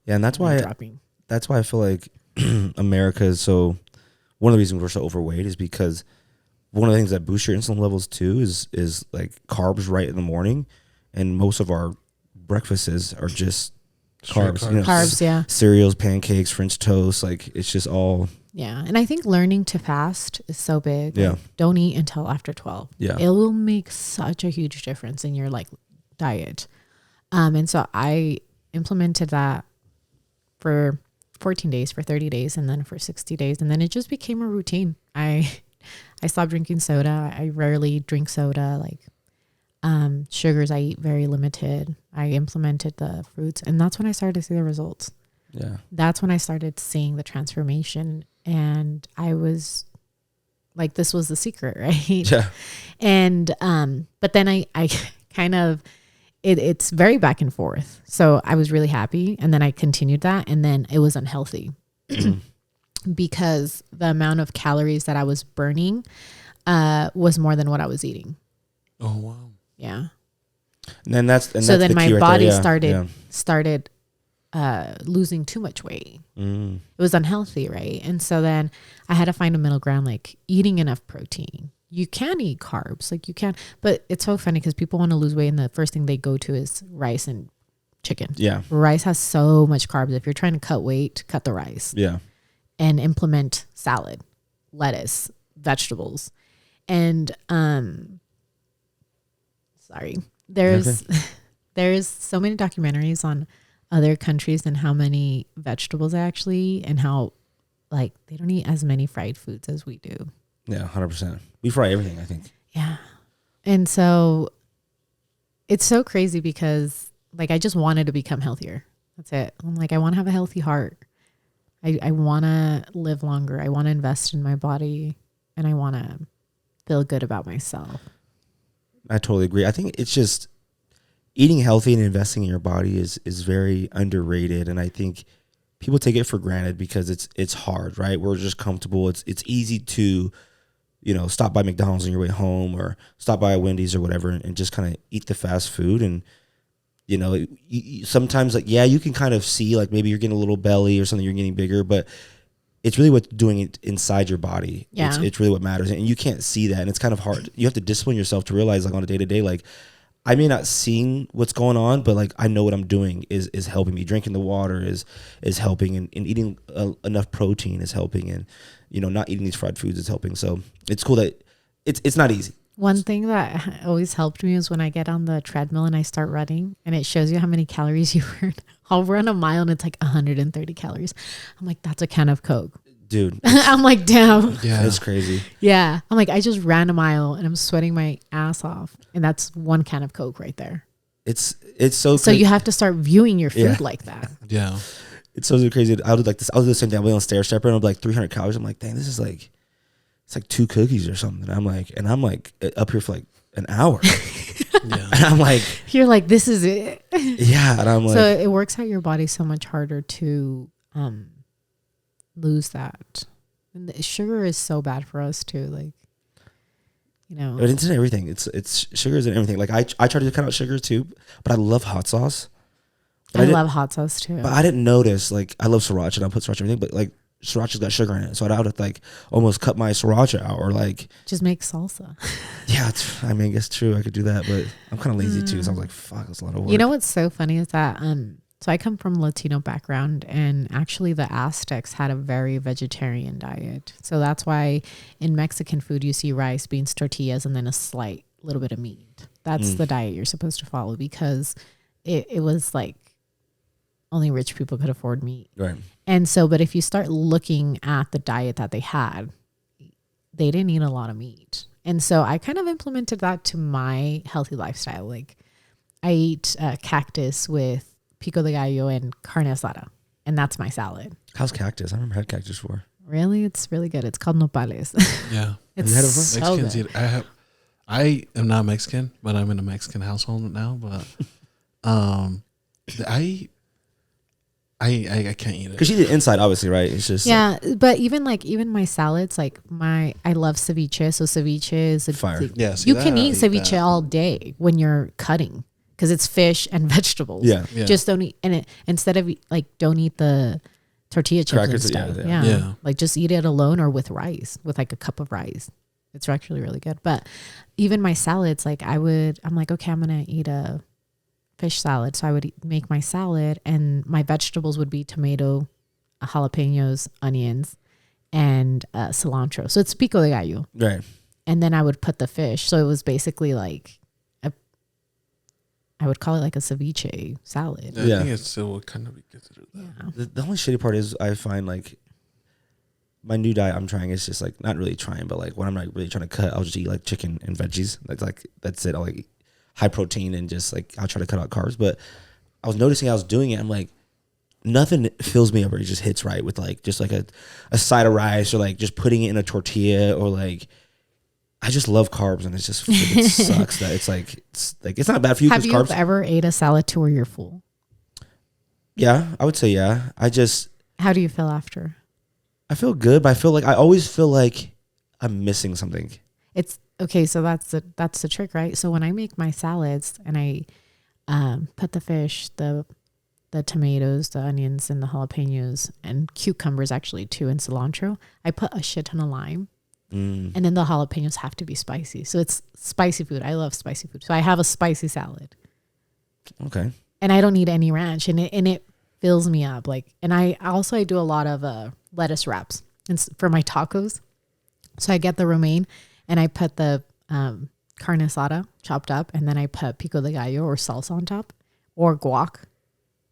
[SPEAKER 1] Yeah, and that's why I feel like America is so, one of the reasons we're so overweight is because one of the things that boosts your insulin levels too is like carbs right in the morning, and most of our breakfasts are just carbs.
[SPEAKER 3] Carbs, yeah.
[SPEAKER 1] Cereals, pancakes, French toast, like it's just all.
[SPEAKER 3] Yeah, and I think learning to fast is so big.
[SPEAKER 1] Yeah.
[SPEAKER 3] Like, don't eat until after 12.
[SPEAKER 1] Yeah.
[SPEAKER 3] It will make such a huge difference in your like diet. And so I implemented that for 14 days, for 30 days, and then for 60 days. And then it just became a routine. I stopped drinking soda. I rarely drink soda. Like sugars, I eat very limited. I implemented the fruits. And that's when I started to see the results.
[SPEAKER 1] Yeah.
[SPEAKER 3] That's when I started seeing the transformation. And I was like, this was the secret, right?
[SPEAKER 1] Yeah.
[SPEAKER 3] And but then I kind of, it's very back and forth. So I was really happy. And then I continued that. And then it was unhealthy because the amount of calories that I was burning was more than what I was eating.
[SPEAKER 2] Oh, wow.
[SPEAKER 3] Yeah.
[SPEAKER 1] And then that's
[SPEAKER 3] then my body
[SPEAKER 1] right
[SPEAKER 3] started losing too much weight. It was unhealthy, right? And so then I had to find a middle ground, like eating enough protein. You can eat carbs, like you can, but it's so funny because people want to lose weight and the first thing they go to is rice and chicken.
[SPEAKER 1] Yeah.
[SPEAKER 3] Rice has so much carbs. If you're trying to cut weight, cut the rice.
[SPEAKER 1] Yeah.
[SPEAKER 3] And implement salad, lettuce, vegetables. And there's so many documentaries on other countries and how many vegetables they actually eat and how like they don't eat as many fried foods as we do.
[SPEAKER 1] Yeah, 100%. We fry everything, I think.
[SPEAKER 3] Yeah. And so it's so crazy because like I just wanted to become healthier. That's it. I'm like, I want to have a healthy heart. I want to live longer. I want to invest in my body and I want to feel good about myself.
[SPEAKER 1] I totally agree. I think it's just eating healthy and investing in your body is very underrated. And I think people take it for granted because it's hard, right? We're just comfortable. It's easy to, stop by McDonald's on your way home or stop by a Wendy's or whatever and just kind of eat the fast food. And, sometimes like, yeah, you can kind of see like maybe you're getting a little belly or something, you're getting bigger, but it's really what's doing it inside your body.
[SPEAKER 3] Yeah.
[SPEAKER 1] It's really what matters. And you can't see that. And it's kind of hard. You have to discipline yourself to realize like on a day-to-day, like I may not see what's going on, but like I know what I'm doing is helping me. Drinking the water is helping, and eating enough protein is helping, and not eating these fried foods is helping. So it's cool that it's not easy.
[SPEAKER 3] One thing that always helped me is when I get on the treadmill and I start running and it shows you how many calories you burn. I'll run a mile and it's like 130 calories. I'm like, that's a can of Coke.
[SPEAKER 1] Dude.
[SPEAKER 3] I'm like, damn.
[SPEAKER 1] Yeah. That's crazy.
[SPEAKER 3] Yeah. I'm like, I just ran a mile and I'm sweating my ass off. And that's one can of Coke right there.
[SPEAKER 1] It's so
[SPEAKER 3] So you have to start viewing your food like that.
[SPEAKER 2] Yeah.
[SPEAKER 1] It's so crazy. I'll do like this. I'll do the same thing. I'll be on Stair Stepper and I'll be like 300 calories. I'm like, dang, this is like, it's like 2 cookies or something. I'm like up here for like an hour.
[SPEAKER 2] Yeah.
[SPEAKER 1] And I'm like,
[SPEAKER 3] you're like, this is it.
[SPEAKER 1] Yeah. And I'm like,
[SPEAKER 3] so it works out your body so much harder to lose that. And the sugar is so bad for us too. Like,
[SPEAKER 1] but it's in everything. It's sugars in everything. Like I try to cut out sugar too, but I love hot sauce.
[SPEAKER 3] I love hot sauce too.
[SPEAKER 1] But I didn't notice, like, I love sriracha and I put sriracha in everything, but like sriracha's got sugar in it. So I'd have to like almost cut my sriracha out or like
[SPEAKER 3] just make salsa.
[SPEAKER 1] Yeah, I guess true. I could do that, but I'm kind of lazy too. So I was like, fuck, that's a lot of work.
[SPEAKER 3] You know what's so funny is that so I come from Latino background, and actually the Aztecs had a very vegetarian diet. So that's why in Mexican food you see rice, beans, tortillas, and then a slight little bit of meat. That's the diet you're supposed to follow because it was like only rich people could afford meat.
[SPEAKER 1] Right.
[SPEAKER 3] And so, but if you start looking at the diet that they had, they didn't eat a lot of meat. And so I kind of implemented that to my healthy lifestyle. Like I eat cactus with pico de gallo and carne asada, and that's my salad.
[SPEAKER 1] How's cactus? I never had cactus before.
[SPEAKER 3] Really? It's really good. It's called nopales.
[SPEAKER 2] Yeah.
[SPEAKER 3] It's so
[SPEAKER 2] Mexicans
[SPEAKER 3] good.
[SPEAKER 2] eat. I am not Mexican, but I'm in a Mexican household now. But I can't eat it
[SPEAKER 1] because you eat it inside, obviously, right? It's just
[SPEAKER 3] but even my salads, like I love ceviche. So ceviche is
[SPEAKER 1] fire.
[SPEAKER 3] you can eat ceviche all day when you're cutting because it's fish and vegetables.
[SPEAKER 1] Yeah.
[SPEAKER 3] Just don't eat instead of like don't eat the tortilla chips
[SPEAKER 1] Crackers,
[SPEAKER 3] and stuff.
[SPEAKER 2] Yeah.
[SPEAKER 3] Like just eat it alone or with rice, with like a cup of rice. It's actually really good. But even my salads, like I'm like, okay, I'm gonna eat a fish salad. So I would make my salad and my vegetables would be tomato, jalapenos, onions, and cilantro. So it's pico de gallo.
[SPEAKER 1] Right.
[SPEAKER 3] And then I would put the fish. So it was basically like I would call it like a ceviche salad.
[SPEAKER 2] I think it still would kind of be considered that.
[SPEAKER 3] Yeah.
[SPEAKER 1] The only shitty part is I find like my new diet I'm trying is just like not really trying, but like when I'm not really trying to cut, I'll just eat like chicken and veggies. Like that's it. I'll like high protein and just like I'll try to cut out carbs. But I was noticing I was doing it. I'm like, nothing fills me up or it just hits right with like just like a side of rice or like just putting it in a tortilla or like I just love carbs and it just it sucks that it's it's not bad for you.
[SPEAKER 3] Have you
[SPEAKER 1] carbs,
[SPEAKER 3] ever ate a salad to where you're full?
[SPEAKER 1] Yeah, I would say yeah.
[SPEAKER 3] How do you feel after?
[SPEAKER 1] I feel good, but I always feel like I'm missing something.
[SPEAKER 3] It's okay. So that's the trick, right? So when I make my salads and I put the fish, the tomatoes, the onions, and the jalapenos and cucumbers actually too, and cilantro, I put a shit ton of lime. And then the jalapenos have to be spicy. So it's spicy food. I love spicy food. So I have a spicy salad.
[SPEAKER 1] Okay.
[SPEAKER 3] And I don't need any ranch. And it fills me up. And I do a lot of lettuce wraps for my tacos. So I get the romaine and I put the carne asada chopped up. And then I put pico de gallo or salsa on top or guac.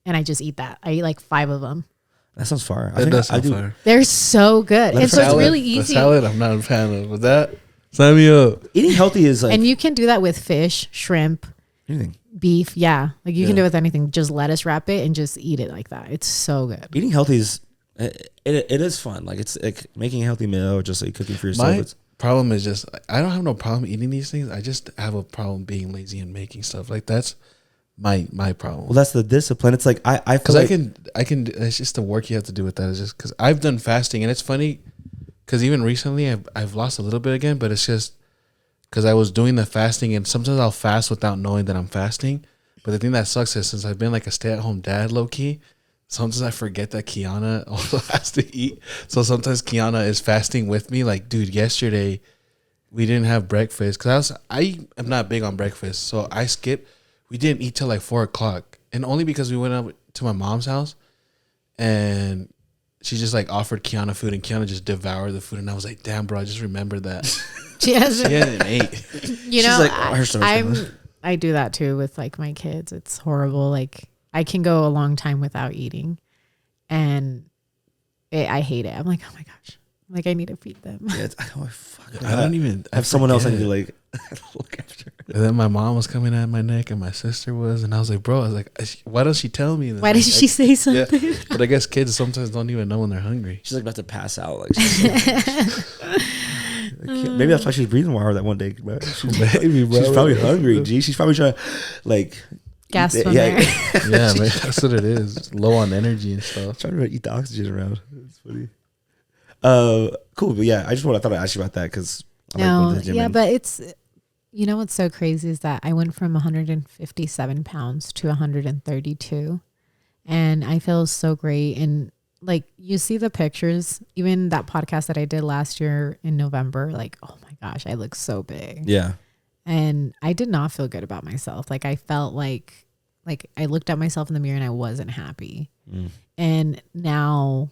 [SPEAKER 3] And I just eat that. I eat like 5 of them.
[SPEAKER 1] That sounds fire.
[SPEAKER 2] That does sound fire.
[SPEAKER 3] They're so good. And so it's really easy.
[SPEAKER 2] The salad, I'm not a fan of. With that, sign me up.
[SPEAKER 1] Eating healthy is like...
[SPEAKER 3] And you can do that with fish, shrimp,
[SPEAKER 1] anything.
[SPEAKER 3] Beef. Yeah. Like you can do it with anything. Just lettuce wrap it and just eat it like that. It's so good.
[SPEAKER 1] Eating healthy is... It is fun. Like it's like making a healthy meal or just like cooking for yourself.
[SPEAKER 2] My problem is just... I don't have no problem eating these things. I just have a problem being lazy and making stuff. Like that's... My problem.
[SPEAKER 1] Well, that's the discipline. It's like I
[SPEAKER 2] because I can it's just the work you have to do with that. Is just because I've done fasting and it's funny because even recently I've lost a little bit again, but it's just because I was doing the fasting and sometimes I'll fast without knowing that I'm fasting. But the thing that sucks is since I've been like a stay-at-home dad, low key, sometimes I forget that Kiana also has to eat. So sometimes Kiana is fasting with me. Like, dude, yesterday we didn't have breakfast because I am not big on breakfast, so I skipped. We didn't eat till like 4:00, and only because we went up to my mom's house, and she just like offered Kiana food, and Kiana just devoured the food, and I was like, "Damn, bro, I just remembered that she hadn't ate."
[SPEAKER 3] You know, like, I do that too with like my kids. It's horrible. Like I can go a long time without eating, and I hate it. I'm like, oh my gosh, like I need to feed them.
[SPEAKER 1] Yeah,
[SPEAKER 2] I don't even
[SPEAKER 1] have someone else I need to like look after.
[SPEAKER 2] And then my mom was coming at my neck and my sister was, and I was like, bro, why doesn't she tell me?
[SPEAKER 3] Why did she say something?
[SPEAKER 2] Yeah. But I guess kids sometimes don't even know when they're hungry.
[SPEAKER 1] She's like about to pass out. Like, maybe that's why she's breathing water that one day. Bro. She's probably hungry. G. She's probably trying to like
[SPEAKER 3] gas from there.
[SPEAKER 2] Yeah, man, that's what it is. Low on energy and stuff.
[SPEAKER 1] Trying to eat the oxygen around. It's funny. Cool. But yeah, I thought I'd ask you about that because
[SPEAKER 3] but it's. You know what's so crazy is that I went from 157 pounds to 132 and I feel so great. And like you see the pictures, even that podcast that I did last year in November, like, oh my gosh, I look so big.
[SPEAKER 1] Yeah.
[SPEAKER 3] And I did not feel good about myself. Like I felt like I looked at myself in the mirror and I wasn't happy. And now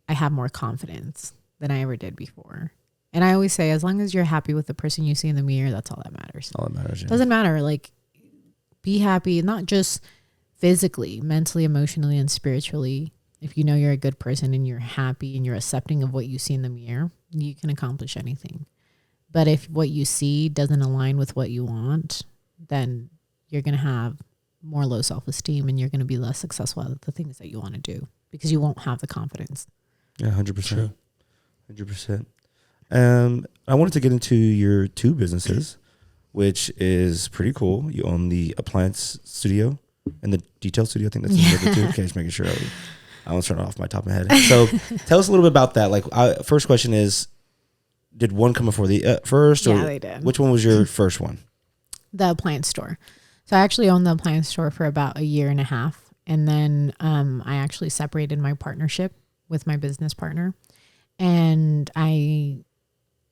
[SPEAKER 3] I have more confidence than I ever did before. And I always say, as long as you're happy with the person you see in the mirror, that's all that matters.
[SPEAKER 1] All that matters. Yeah.
[SPEAKER 3] Doesn't matter. Like, be happy, not just physically, mentally, emotionally, and spiritually. If you know you're a good person and you're happy and you're accepting of what you see in the mirror, you can accomplish anything. But if what you see doesn't align with what you want, then you're going to have more low self-esteem and you're going to be less successful at the things that you want to do because you won't have the confidence.
[SPEAKER 1] Yeah, 100%. 100%. I wanted to get into your two businesses, which is pretty cool. You own the Appliance Studio and the Detail Studio. I think that's the other two. Okay, just making sure I was turning off my top of my head. So tell us a little bit about that. Like, first question is, did one come before the first? Or
[SPEAKER 3] they did.
[SPEAKER 1] Which one was your first one?
[SPEAKER 3] The appliance store. So I actually owned the appliance store for about a year and a half. And then I actually separated my partnership with my business partner. And I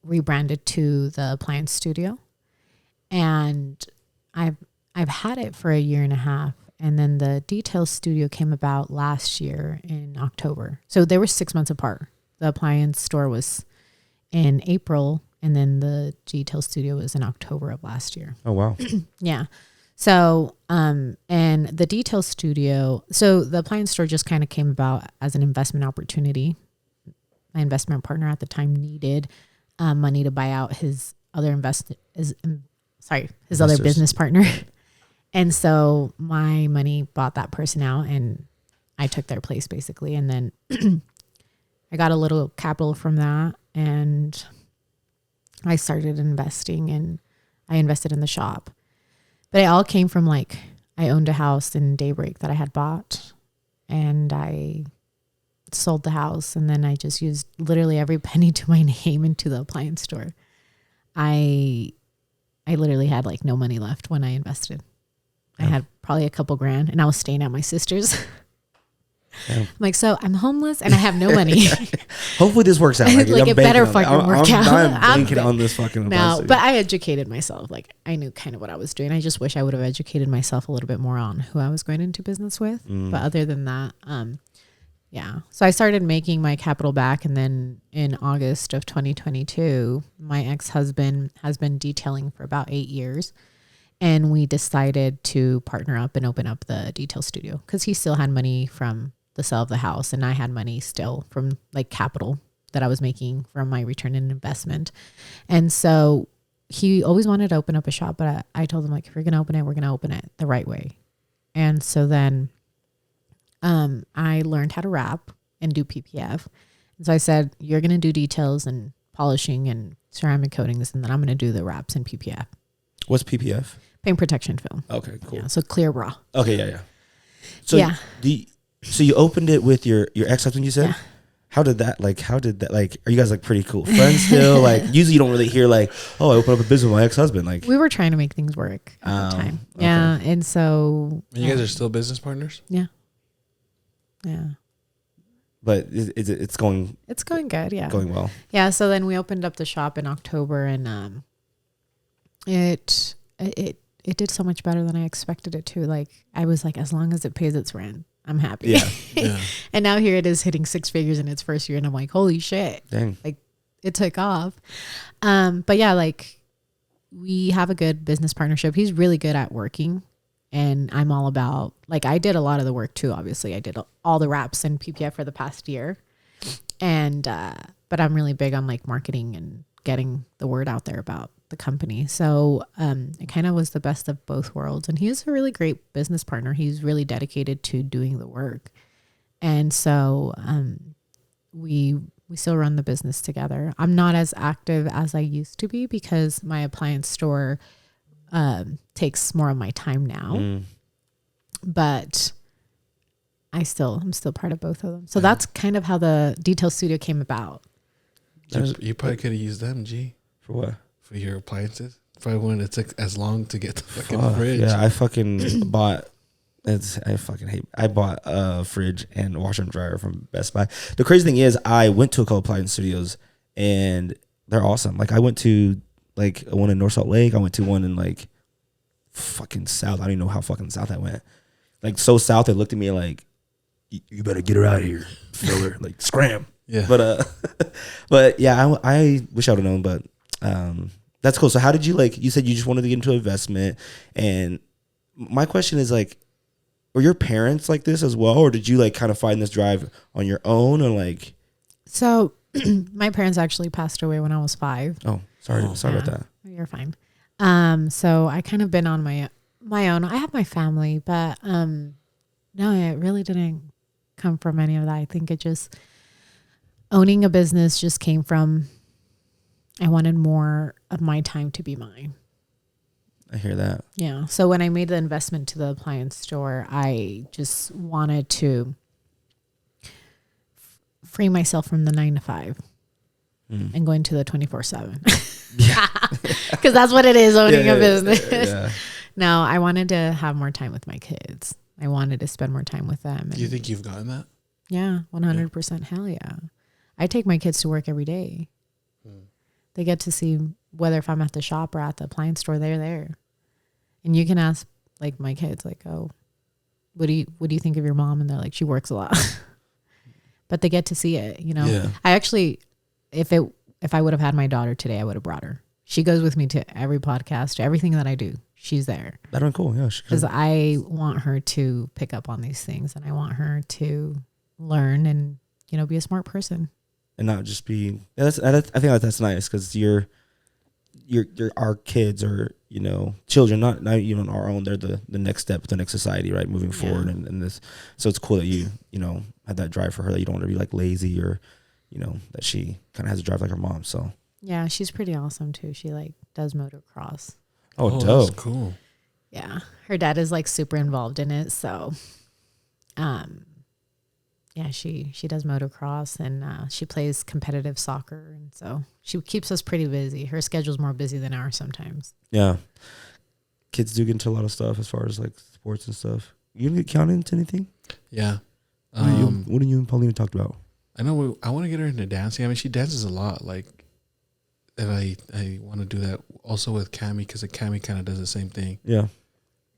[SPEAKER 3] rebranded to the Appliance Studio. And I've had it for a year and a half. And then the Detail Studio came about last year in October. So they were 6 months apart. The Appliance Store was in April, and then the Detail Studio was in October of last year.
[SPEAKER 1] Oh, wow.
[SPEAKER 3] Yeah. So, and the Detail Studio, so the Appliance Store just kind of came about as an investment opportunity. My investment partner at the time needed money to buy out his other other business partner. And so my money bought that person out and I took their place basically. And then I got a little capital from that and I started investing, and I invested in the shop. But it all came from like, I owned a house in Daybreak that I had bought, and I sold the house, and then I just used literally every penny to my name into the appliance store. I literally had like no money left when I invested. I had probably a couple grand, and I was staying at my sister's. I'm like, so I'm homeless and I have no money.
[SPEAKER 1] Hopefully this works out.
[SPEAKER 3] Like it better fucking work out.
[SPEAKER 1] I'm banking on this fucking.
[SPEAKER 3] No, but I educated myself. Like I knew kind of what I was doing. I just wish I would have educated myself a little bit more on who I was going into business with. But other than that, yeah. So I started making my capital back, and then in August of 2022, my ex-husband has been detailing for about 8 years. And we decided to partner up and open up the Detail Studio because he still had money from the sale of the house, and I had money still from like capital that I was making from my return on investment. And so he always wanted to open up a shop, but I told him, like, if you're going to open it, we're going to open it the right way. And so then I learned how to wrap and do PPF. And so I said, you're going to do details and polishing and ceramic coatings, and then I'm going to do the wraps and PPF.
[SPEAKER 1] What's PPF?
[SPEAKER 3] Paint protection film.
[SPEAKER 1] Okay, cool.
[SPEAKER 3] Yeah, so clear raw.
[SPEAKER 1] Okay, yeah. So so you opened it with your ex-husband, you said? Yeah. How did that, are you guys like pretty cool friends still? Like usually you don't really hear like, oh, I opened up a business with my ex-husband. Like
[SPEAKER 3] we were trying to make things work at the time. Okay. Yeah. And so.
[SPEAKER 2] And you guys are still business partners?
[SPEAKER 3] Yeah. Yeah.
[SPEAKER 1] But it's going.
[SPEAKER 3] It's going good. Yeah.
[SPEAKER 1] Going well.
[SPEAKER 3] Yeah. So then we opened up the shop in October, and it did so much better than I expected it to. Like I was like, as long as it pays its rent, I'm happy.
[SPEAKER 1] Yeah.
[SPEAKER 3] And now here it is hitting 6 figures in its first year, and I'm like, holy shit.
[SPEAKER 1] Dang.
[SPEAKER 3] Like it took off. But yeah, like we have a good business partnership. He's really good at working, and I'm all about, like, I did a lot of the work too. Obviously I did all the wraps and PPF for the past year. And, but I'm really big on like marketing and getting the word out there about the company. So it kind of was the best of both worlds. And he's a really great business partner. He's really dedicated to doing the work. And so we still run the business together. I'm not as active as I used to be because my appliance store takes more of my time now. But I'm still part of both of them. So that's kind of how the Detail Studio came about.
[SPEAKER 2] You probably could have used them, G.
[SPEAKER 1] For what?
[SPEAKER 2] For your appliances. Probably wouldn't have took as long to get the fucking fridge.
[SPEAKER 1] Yeah, I fucking bought. I bought a fridge and washer and dryer from Best Buy. The crazy thing is, I went to a couple appliance studios and they're awesome. Like I went to like one in North Salt Lake. I went to one in like fucking south. I don't even know how fucking south I went. Like so south, they looked at me like, "You better get her out of here, filler." Like scram. Yeah. But yeah, I wish I would have known. But that's cool. So how did you, like, you said you just wanted to get into investment, and my question is like, were your parents like this as well, or did you like kind of find this drive on your own, or like? So
[SPEAKER 3] my parents actually passed away when I was 5.
[SPEAKER 1] Oh, sorry about that.
[SPEAKER 3] You're fine. So I kind of been on my own. I have my family, but no, it really didn't come from any of that. I think it just, owning a business just came from I wanted more of my time to be mine.
[SPEAKER 1] I hear that.
[SPEAKER 3] Yeah. So when I made the investment to the appliance store, I just wanted to free myself from the 9 to 5 and go into the 24/7. Yeah. Because that's what it is, owning a business. Yeah. No, I wanted to have more time with my kids. I wanted to spend more time with them.
[SPEAKER 2] Do you think you've gotten that?
[SPEAKER 3] Yeah, 100%. Hell yeah. I take my kids to work every day. They get to see whether if I'm at the shop or at the appliance store, they're there. And you can ask like my kids, like, oh, what do you think of your mom? And they're like, she works a lot. But they get to see it, you know. Yeah. I actually, if I would have had my daughter today, I would have brought her. She goes with me to every podcast, to everything that I do. She's there.
[SPEAKER 1] That'd be cool, yeah.
[SPEAKER 3] Because I want her to pick up on these things, and I want her to learn and, you know, be a smart person.
[SPEAKER 1] And not just be. I think that's nice because our kids are, you know, children, not even our own. They're the next step, the next society, right, moving forward. And this, so it's cool that you know, had that drive for her, that you don't want to be like lazy or, you know, that she kind of has a drive like her mom. So
[SPEAKER 3] yeah, she's pretty awesome too. She like does motocross.
[SPEAKER 1] Oh, dope.
[SPEAKER 2] That's cool.
[SPEAKER 3] Yeah, her dad is like super involved in it. So, yeah, she does motocross and she plays competitive soccer, and so she keeps us pretty busy. Her schedule's more busy than ours sometimes.
[SPEAKER 1] Yeah, kids do get into a lot of stuff as far as like sports and stuff. You gonna get counted into anything?
[SPEAKER 2] Yeah.
[SPEAKER 1] What do you and Paulina talked about?
[SPEAKER 2] I know I want to get her into dancing. I mean, she dances a lot, like, and I want to do that also with Cammie because Cammie kind of does the same thing.
[SPEAKER 1] Yeah.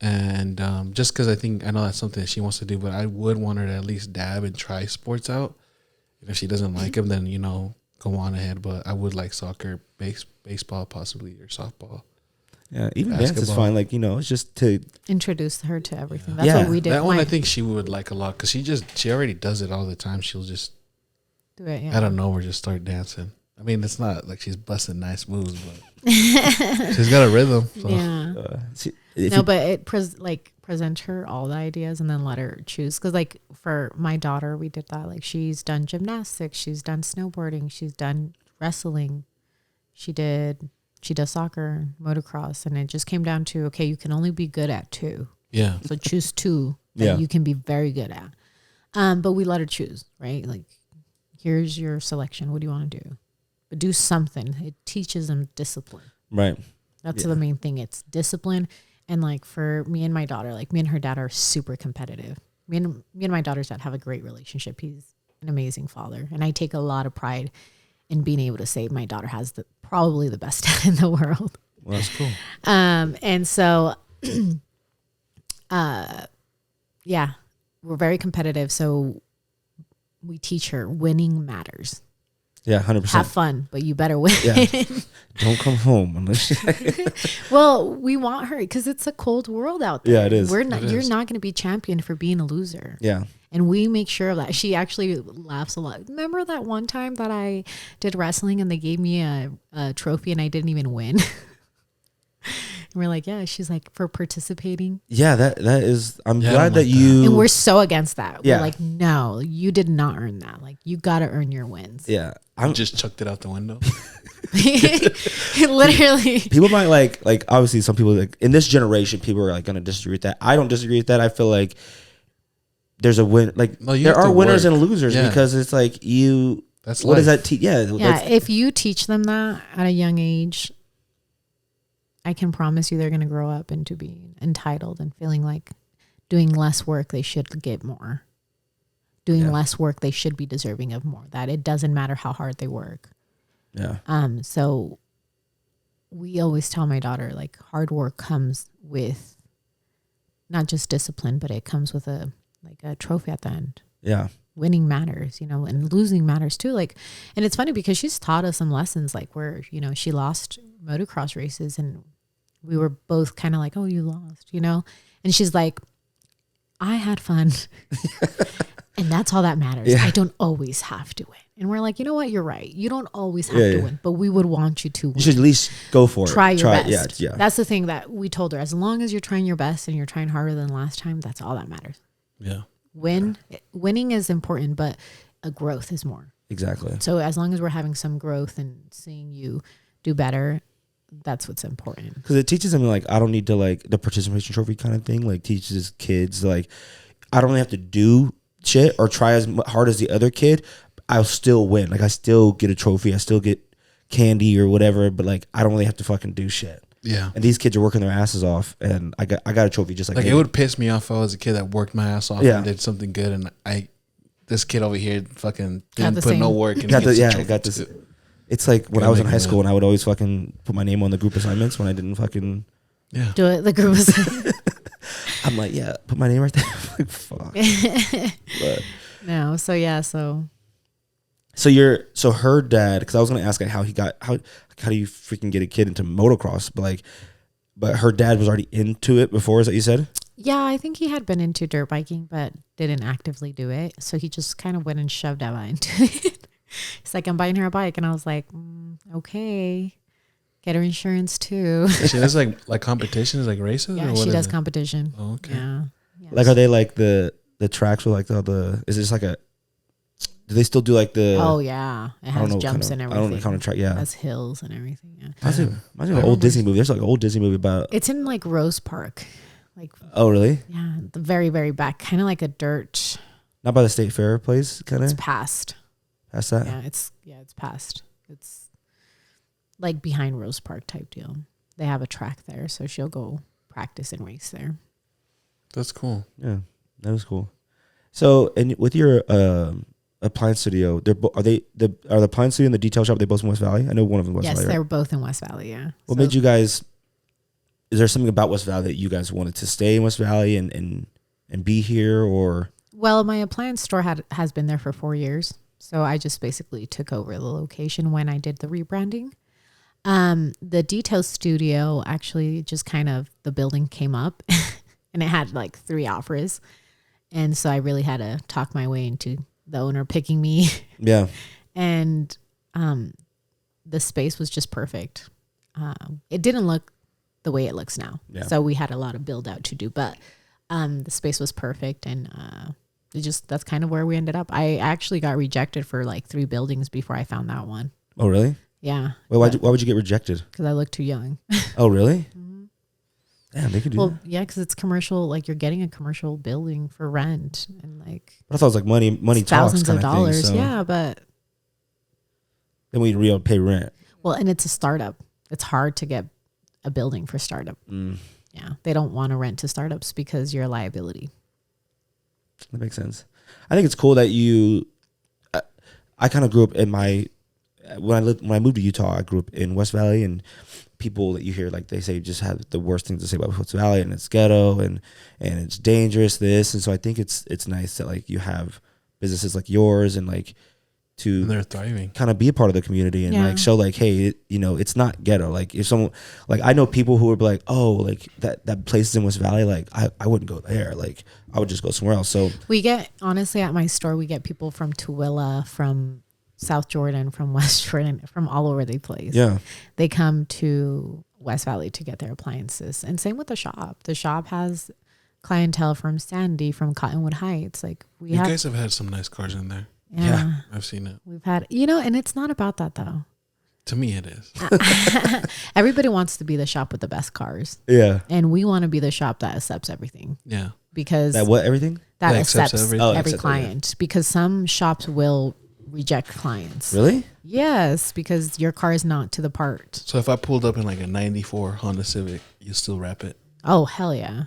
[SPEAKER 2] And just because I know that's something that she wants to do, but I would want her to at least dab and try sports out. And if she doesn't like them, then, you know, go on ahead. But I would like soccer, baseball possibly, or softball.
[SPEAKER 1] Yeah, even basketball. Dance is fine. Like, you know, it's just to
[SPEAKER 3] introduce her to everything. That's what we did.
[SPEAKER 2] That one I think she would like a lot because she already does it all the time. She'll just
[SPEAKER 3] do it. Yeah.
[SPEAKER 2] I don't know where just start dancing. I mean, it's not like she's busting nice moves, but she's got a rhythm. So.
[SPEAKER 3] Yeah. But present her all the ideas and then let her choose. Because like for my daughter, we did that. Like she's done gymnastics, she's done snowboarding, she's done wrestling, she does soccer, motocross, and it just came down to, okay, you can only be good at 2.
[SPEAKER 2] Yeah.
[SPEAKER 3] So choose 2 that you can be very good at. But we let her choose, right? Like, here's your selection. What do you want to do? But do something. It teaches them discipline.
[SPEAKER 1] Right.
[SPEAKER 3] That's the main thing. It's discipline. And like for me and my daughter, like me and her dad are super competitive. Me and my daughter's dad have a great relationship. He's an amazing father. And I take a lot of pride in being able to say my daughter has probably the best dad in the world.
[SPEAKER 1] Well, that's cool.
[SPEAKER 3] And so, yeah, we're very competitive. So we teach her winning matters.
[SPEAKER 1] Yeah, 100%.
[SPEAKER 3] Have fun, but you better win.
[SPEAKER 1] Yeah. Don't come home unless.
[SPEAKER 3] Well, we want her because it's a cold world out there.
[SPEAKER 1] Yeah, it is.
[SPEAKER 3] You're not going to be championed for being a loser.
[SPEAKER 1] Yeah.
[SPEAKER 3] And we make sure of that. She actually laughs a lot. Remember that one time that I did wrestling and they gave me a trophy and I didn't even win? And we're like, yeah. She's like, for participating.
[SPEAKER 1] Yeah, that is. I'm glad that you.
[SPEAKER 3] And we're so against that.
[SPEAKER 1] Yeah.
[SPEAKER 3] We're like, no, you did not earn that. Like, you got to earn your wins.
[SPEAKER 1] Yeah.
[SPEAKER 2] I just chucked it out the window.
[SPEAKER 3] Literally.
[SPEAKER 1] People might like obviously some people like in this generation, people are like going to disagree with that. I don't disagree with that. I feel like there's a win. Like there are winners and losers because it's like you.
[SPEAKER 2] That's
[SPEAKER 1] what
[SPEAKER 2] life.
[SPEAKER 1] does that teach? Yeah.
[SPEAKER 3] Yeah. If you teach them that at a young age, I can promise you they're going to grow up into being entitled and feeling like doing less work, they should get more. Doing less work, they should be deserving of more. That it doesn't matter how hard they work.
[SPEAKER 1] Yeah.
[SPEAKER 3] So we always tell my daughter, like, hard work comes with not just discipline, but it comes with a trophy at the end.
[SPEAKER 1] Yeah.
[SPEAKER 3] Winning matters, you know, and losing matters too. Like, and it's funny because she's taught us some lessons, like where, you know, she lost motocross races and we were both kind of like, oh, you lost, you know? And she's like, I had fun. And that's all that matters. Yeah. I don't always have to win. And we're like, you know what? You're right. You don't always have to win, but we would want you to win.
[SPEAKER 1] You should at least go for it.
[SPEAKER 3] Try your best.
[SPEAKER 1] Yeah.
[SPEAKER 3] That's the thing that we told her. As long as you're trying your best and you're trying harder than last time, that's all that matters.
[SPEAKER 2] Yeah.
[SPEAKER 3] Winning is important, but a growth is more.
[SPEAKER 1] Exactly.
[SPEAKER 3] So as long as we're having some growth and seeing you do better, that's what's important.
[SPEAKER 1] Because it teaches them like I don't need to like the participation trophy kind of thing. Like teaches kids like I don't really have to do shit or try as hard as the other kid. I'll still win. Like I still get a trophy. I still get candy or whatever. But like I don't really have to fucking do shit.
[SPEAKER 2] Yeah.
[SPEAKER 1] And these kids are working their asses off, and I got a trophy just like
[SPEAKER 2] it would piss me off if I was a kid that worked my ass off and did something good, and this kid over here fucking didn't put no work and
[SPEAKER 1] got this. It's like when I was in high school and I would always fucking put my name on the group assignments when I didn't fucking
[SPEAKER 3] do it. The group assignment.
[SPEAKER 1] I'm like, yeah, put my name right there. Like, fuck. But,
[SPEAKER 3] no, so yeah, so
[SPEAKER 1] her dad, because I was gonna ask like how do you freaking get a kid into motocross, but her dad was already into it before, is that you said?
[SPEAKER 3] Yeah, I think he had been into dirt biking but didn't actively do it, so he just kind of went and shoved Emma into it. He's like, I'm buying her a bike, and I was like, okay, get her insurance too.
[SPEAKER 2] She does like competitions, like races.
[SPEAKER 3] Yeah,
[SPEAKER 2] or what
[SPEAKER 3] she does competition.
[SPEAKER 2] Oh, okay.
[SPEAKER 3] Yeah.
[SPEAKER 1] Like, are they like the tracks with like the? Is it just like a? Do they still do like the?
[SPEAKER 3] Oh yeah, it has jumps and everything.
[SPEAKER 1] I don't know kind of track. Yeah,
[SPEAKER 3] it has hills and everything. Yeah.
[SPEAKER 1] Imagine an old Disney movie. There's like an old Disney movie about.
[SPEAKER 3] It's in like Rose Park, like.
[SPEAKER 1] Oh really?
[SPEAKER 3] Yeah, the very very back, kind of like a dirt.
[SPEAKER 1] Not by the State Fair place, kind of.
[SPEAKER 3] It's past.
[SPEAKER 1] Past that.
[SPEAKER 3] Yeah, it's past. It's like behind Rose Park type deal. They have a track there, so she'll go practice and race there.
[SPEAKER 2] That's cool.
[SPEAKER 1] Yeah, that was cool. So, and with your Appliance Studio, are the Appliance Studio and the detail shop, are they both in West Valley? I know one of them in West Valley.
[SPEAKER 3] Yes,
[SPEAKER 1] right?
[SPEAKER 3] they're both in West Valley. Yeah.
[SPEAKER 1] What made you guys? Is there something about West Valley that you guys wanted to stay in West Valley and be here, or?
[SPEAKER 3] Well, my appliance store has been there for 4 years. So I just basically took over the location when I did the rebranding. The detail studio actually just kind of, the building came up and it had like 3 offers. And so I really had to talk my way into the owner picking me.
[SPEAKER 1] Yeah.
[SPEAKER 3] And the space was just perfect. It didn't look the way it looks now. Yeah. So we had a lot of build out to do, but the space was perfect, and that's kind of where we ended up. I actually got rejected for like 3 buildings before I found that one.
[SPEAKER 1] Oh, really?
[SPEAKER 3] Yeah.
[SPEAKER 1] Wait, why would you get rejected?
[SPEAKER 3] Because I look too young.
[SPEAKER 1] Oh, really? Mm-hmm. Damn, they could do that. Well,
[SPEAKER 3] yeah, because it's commercial. Like you're getting a commercial building for rent, and like.
[SPEAKER 1] But I thought it was like money talks
[SPEAKER 3] thousands
[SPEAKER 1] kind
[SPEAKER 3] of dollars.
[SPEAKER 1] Thing, so.
[SPEAKER 3] Yeah, but.
[SPEAKER 1] Then we real pay rent.
[SPEAKER 3] Well, and it's a startup. It's hard to get a building for startup. Mm. Yeah, they don't want to rent to startups because you're a liability.
[SPEAKER 1] That makes sense. I think it's cool that you. I kind of grew up in when I moved to Utah. I grew up in West Valley, and people that you hear like they say just have the worst things to say about West Valley, and it's ghetto and it's dangerous. And so I think it's nice that like you have businesses like yours and like to
[SPEAKER 2] they're thriving,
[SPEAKER 1] kind of be a part of the community and like show like, hey, it's not ghetto. Like if someone like I know people who would be like, oh, like that place is in West Valley, like I wouldn't go there. Like I would just go somewhere else. So
[SPEAKER 3] we get, honestly, at my store, we get people from Tooele, from South Jordan, from West Jordan, from all over the place.
[SPEAKER 1] Yeah, they
[SPEAKER 3] come to West Valley to get their appliances, and same with the shop. The shop has clientele from Sandy, from Cottonwood Heights. Like
[SPEAKER 2] you guys have had some nice cars in there.
[SPEAKER 3] Yeah,
[SPEAKER 2] I've seen it.
[SPEAKER 3] We've had, and it's not about that though.
[SPEAKER 2] To me, it is.
[SPEAKER 3] Everybody wants to be the shop with the best cars.
[SPEAKER 1] Yeah.
[SPEAKER 3] And we want to be the shop that accepts everything.
[SPEAKER 2] Yeah.
[SPEAKER 3] Because
[SPEAKER 1] everything?
[SPEAKER 3] That accepts every client. Because some shops will reject clients.
[SPEAKER 1] Really?
[SPEAKER 3] Yes, because your car is not to the part.
[SPEAKER 2] So if I pulled up in like a 94 Honda Civic, you still wrap it?
[SPEAKER 3] Oh, hell yeah.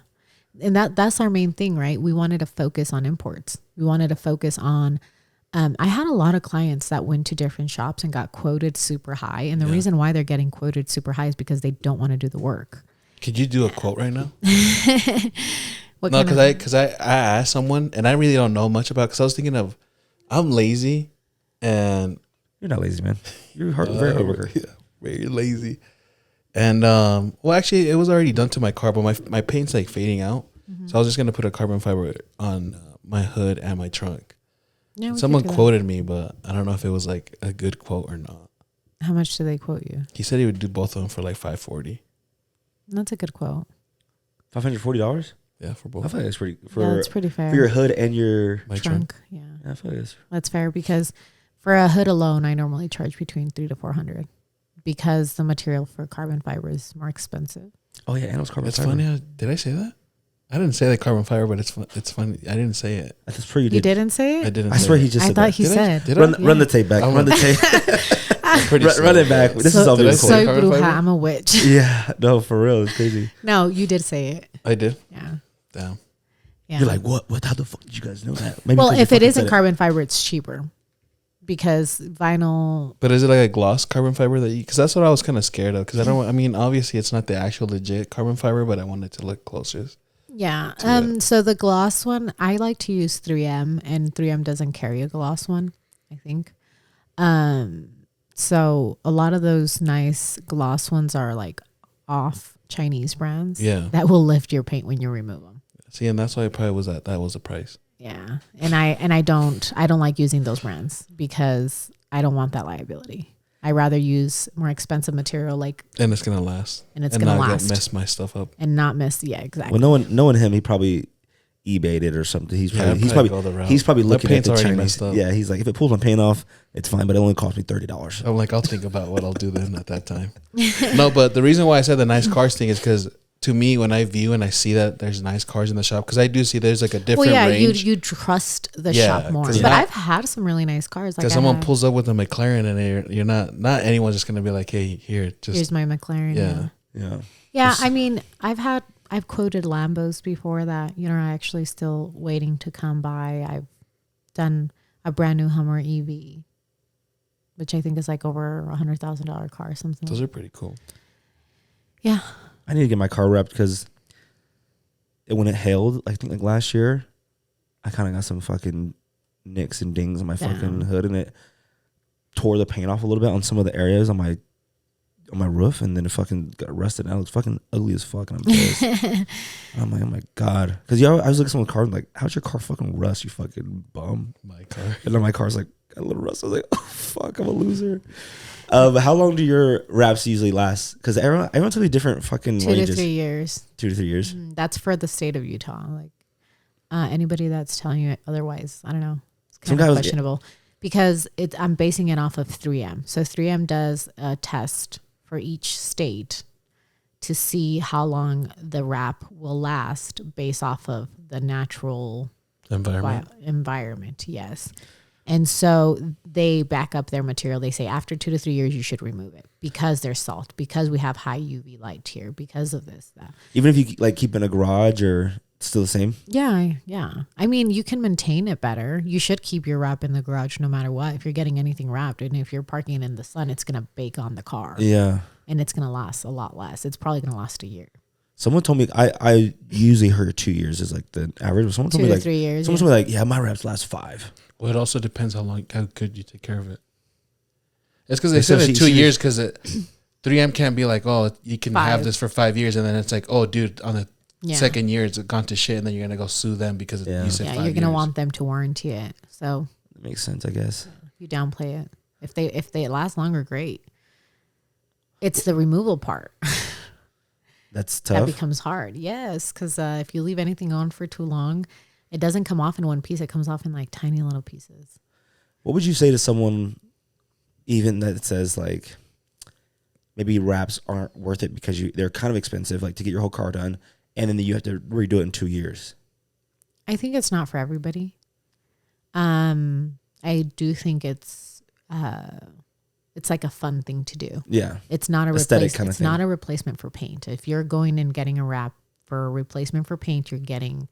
[SPEAKER 3] And that's our main thing, right? We wanted to focus on imports. We wanted to focus on I had a lot of clients that went to different shops and got quoted super high. And the reason why they're getting quoted super high is because they don't want to do the work.
[SPEAKER 2] Could you do a quote right now? No, because I asked someone and I really don't know much about, because I was thinking of, I'm lazy and.
[SPEAKER 1] You're not lazy, man. You're very hard worker.
[SPEAKER 2] Yeah, very lazy. And, well, actually, it was already done to my car, but my paint's like fading out. Mm-hmm. So I was just going to put a carbon fiber on my hood and my trunk. Yeah, someone quoted me, but I don't know if it was like a good quote or not.
[SPEAKER 3] How much did they quote you?
[SPEAKER 2] He said he would do both of them for like $540.
[SPEAKER 3] That's a good quote.
[SPEAKER 1] $540?
[SPEAKER 2] Yeah, for both.
[SPEAKER 1] I feel like that's pretty.
[SPEAKER 3] That's pretty fair
[SPEAKER 1] for your hood and your
[SPEAKER 3] my trunk. Yeah,
[SPEAKER 1] I feel like
[SPEAKER 3] that's fair, because for a hood alone, I normally charge between $300 to $400. because the material for carbon fiber is more expensive.
[SPEAKER 1] Oh yeah, and it was carbon
[SPEAKER 2] it's
[SPEAKER 1] fiber.
[SPEAKER 2] funny. Did I say that? I didn't say that carbon fiber, but it's funny. I didn't say it.
[SPEAKER 1] That's pretty.
[SPEAKER 3] You didn't say it?
[SPEAKER 2] I didn't.
[SPEAKER 1] I swear he just.
[SPEAKER 3] I
[SPEAKER 1] said
[SPEAKER 3] thought
[SPEAKER 1] that.
[SPEAKER 3] he
[SPEAKER 2] Did
[SPEAKER 3] said.
[SPEAKER 2] Did
[SPEAKER 1] Run the tape back. Run the tape. Run it back. This is all being
[SPEAKER 3] Soy
[SPEAKER 1] recorded.
[SPEAKER 3] bruja, I'm a witch.
[SPEAKER 1] Yeah, no, for real, it's crazy.
[SPEAKER 3] No, you did say it.
[SPEAKER 2] I did.
[SPEAKER 3] Yeah.
[SPEAKER 2] Damn.
[SPEAKER 3] Yeah.
[SPEAKER 1] You're like, what? What? How the fuck did you guys know that? Maybe
[SPEAKER 3] well,
[SPEAKER 1] because
[SPEAKER 3] if
[SPEAKER 1] you
[SPEAKER 3] it
[SPEAKER 1] fucking
[SPEAKER 3] isn't
[SPEAKER 1] said
[SPEAKER 3] carbon fiber, it's cheaper because vinyl.
[SPEAKER 2] But is it like a gloss carbon fiber that you? Because that's what I was kind of scared of. Because I don't. I mean, obviously, it's not the actual legit carbon fiber, but I wanted to look closer.
[SPEAKER 3] Yeah. So the gloss one, I like to use 3M, and 3M doesn't carry a gloss one, I think. So a lot of those nice gloss ones are like off Chinese brands.
[SPEAKER 2] Yeah.
[SPEAKER 3] That will lift your paint when you remove them.
[SPEAKER 2] See, and that's why it probably was that was the price.
[SPEAKER 3] Yeah. And I don't like using those brands because I don't want that liability. I rather use more expensive material
[SPEAKER 2] and it's gonna last.
[SPEAKER 3] And it's gonna
[SPEAKER 2] not
[SPEAKER 3] last.
[SPEAKER 2] mess my stuff up.
[SPEAKER 3] And not miss, yeah, exactly.
[SPEAKER 1] Well, knowing him, he probably eBayed it or something. He's probably looking at the Chinese. Yeah, he's like, if it pulls my paint off, it's fine, but it only cost me $30.
[SPEAKER 2] I'm like, I'll think about what I'll do then at that time. No, but the reason why I said the nice cars thing is because to me, when I view and I see that there's nice cars in the shop, because I do see there's like a different range.
[SPEAKER 3] You trust the shop more. But I've had some really nice cars.
[SPEAKER 2] Because someone pulls up with a McLaren and you're not anyone's just gonna be like, hey, here's
[SPEAKER 3] my McLaren.
[SPEAKER 1] Yeah.
[SPEAKER 3] I mean, I've quoted Lambos before that are actually still waiting to come by. I've done a brand new Hummer EV, which I think is like over $100,000 car or something.
[SPEAKER 2] Those are pretty cool.
[SPEAKER 3] Yeah.
[SPEAKER 1] I need to get my car wrapped because when it hailed, I think like last year, I kind of got some fucking nicks and dings on my fucking hood, and it tore the paint off a little bit on some of the areas on my roof, and then it fucking got rusted. And it looks fucking ugly as fuck, and I'm pissed. And I'm like, oh my god, because I was looking at someone's car, and like, how's your car fucking rust, you fucking bum?
[SPEAKER 2] My car.
[SPEAKER 1] And then my car's like got a little rust. I was like, oh fuck, I'm a loser. How long do your wraps usually last? Because everyone tells me different fucking
[SPEAKER 3] 2
[SPEAKER 1] ranges.
[SPEAKER 3] to 3 years.
[SPEAKER 1] 2 to 3 years.
[SPEAKER 3] That's for the state of Utah. Like anybody that's telling you otherwise, I don't know. It's kind of questionable because I'm basing it off of 3M. So 3M does a test for each state to see how long the wrap will last based off of the natural environment. Yes. And so they back up their material. They say after 2 to 3 years, you should remove it because there's salt, because we have high UV light here, because of this, that.
[SPEAKER 1] Even if you like keep in a garage, or it's still the same?
[SPEAKER 3] Yeah. I mean, you can maintain it better. You should keep your wrap in the garage no matter what. If you're getting anything wrapped, and if you're parking in the sun, it's going to bake on the car.
[SPEAKER 1] Yeah.
[SPEAKER 3] And it's going to last a lot less. It's probably going to last a year.
[SPEAKER 1] Someone told me I usually heard 2 years is like the average. But someone told
[SPEAKER 3] 2
[SPEAKER 1] me
[SPEAKER 3] to
[SPEAKER 1] like
[SPEAKER 3] 3 years.
[SPEAKER 1] Someone told me like, yeah, my wraps last 5.
[SPEAKER 2] Well, it also depends how good you take care of it. It's because they said it 2 years because 3M can't be like, oh, you can have this for 5 years, and then it's like, oh, dude, on the second year it's gone to shit, and then you're gonna go sue them because you said 5 years.
[SPEAKER 3] You're gonna want them to warranty it. So
[SPEAKER 1] that makes sense, I guess.
[SPEAKER 3] You downplay it. If they last longer, great. It's the removal part.
[SPEAKER 1] That's tough.
[SPEAKER 3] That becomes hard. Yes, because if you leave anything on for too long, it doesn't come off in one piece. It comes off in like tiny little pieces.
[SPEAKER 1] What would you say to someone even that says like maybe wraps aren't worth it because they're kind of expensive, like to get your whole car done, and then you have to redo it in 2 years?
[SPEAKER 3] I think it's not for everybody. I do think it's like a fun thing to do.
[SPEAKER 1] Yeah.
[SPEAKER 3] It's not a replacement. It's not a replacement for paint. If you're going and getting a wrap for a replacement for paint, you're getting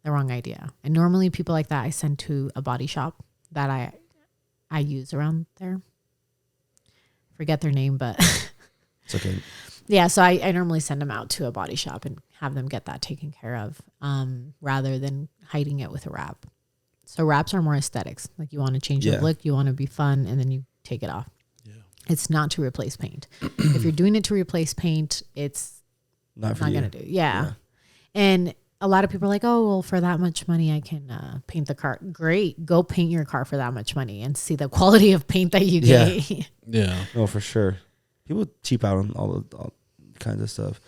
[SPEAKER 3] the wrong idea. And normally people like that I send to a body shop that I use around there. Forget their name, but
[SPEAKER 1] it's okay.
[SPEAKER 3] Yeah, so I normally send them out to a body shop and have them get that taken care of, rather than hiding it with a wrap. So wraps are more aesthetics. Like you want to change the look, you want to be fun, and then you take it off. Yeah. It's not to replace paint. If you're doing it to replace paint, it's not going to do. Yeah. And a lot of people are like, oh, well, for that much money, I can paint the car. Great. Go paint your car for that much money and see the quality of paint that you get.
[SPEAKER 2] Yeah.
[SPEAKER 1] Oh, for sure. People cheap out on all kinds of stuff.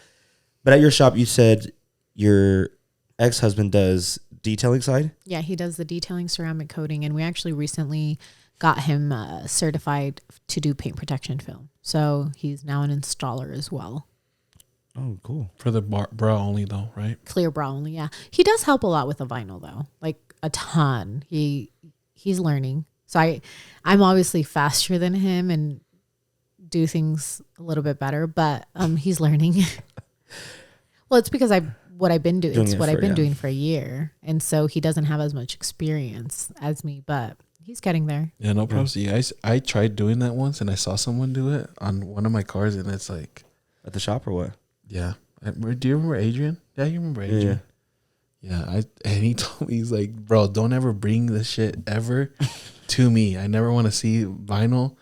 [SPEAKER 1] But at your shop, you said your ex-husband does detailing side?
[SPEAKER 3] Yeah, he does the detailing, ceramic coating, and we actually recently got him certified to do paint protection film. So he's now an installer as well.
[SPEAKER 1] Oh, cool.
[SPEAKER 2] For the bra only though, right?
[SPEAKER 3] Clear bra only, yeah. He does help a lot with the vinyl though, like a ton. He's learning. So I'm obviously faster than him and do things a little bit better, but he's learning. Well, it's because what I've been doing. It's what I've been doing for a year, and so he doesn't have as much experience as me, but he's getting there.
[SPEAKER 2] Yeah, no problem. See, I tried doing that once, and I saw someone do it on one of my cars, and it's like
[SPEAKER 1] at the shop or what?
[SPEAKER 2] Yeah. Do you remember Adrian? Yeah, you remember Adrian. Yeah. And he told me, he's like, bro, don't ever bring this shit ever to me. I never want to see vinyl.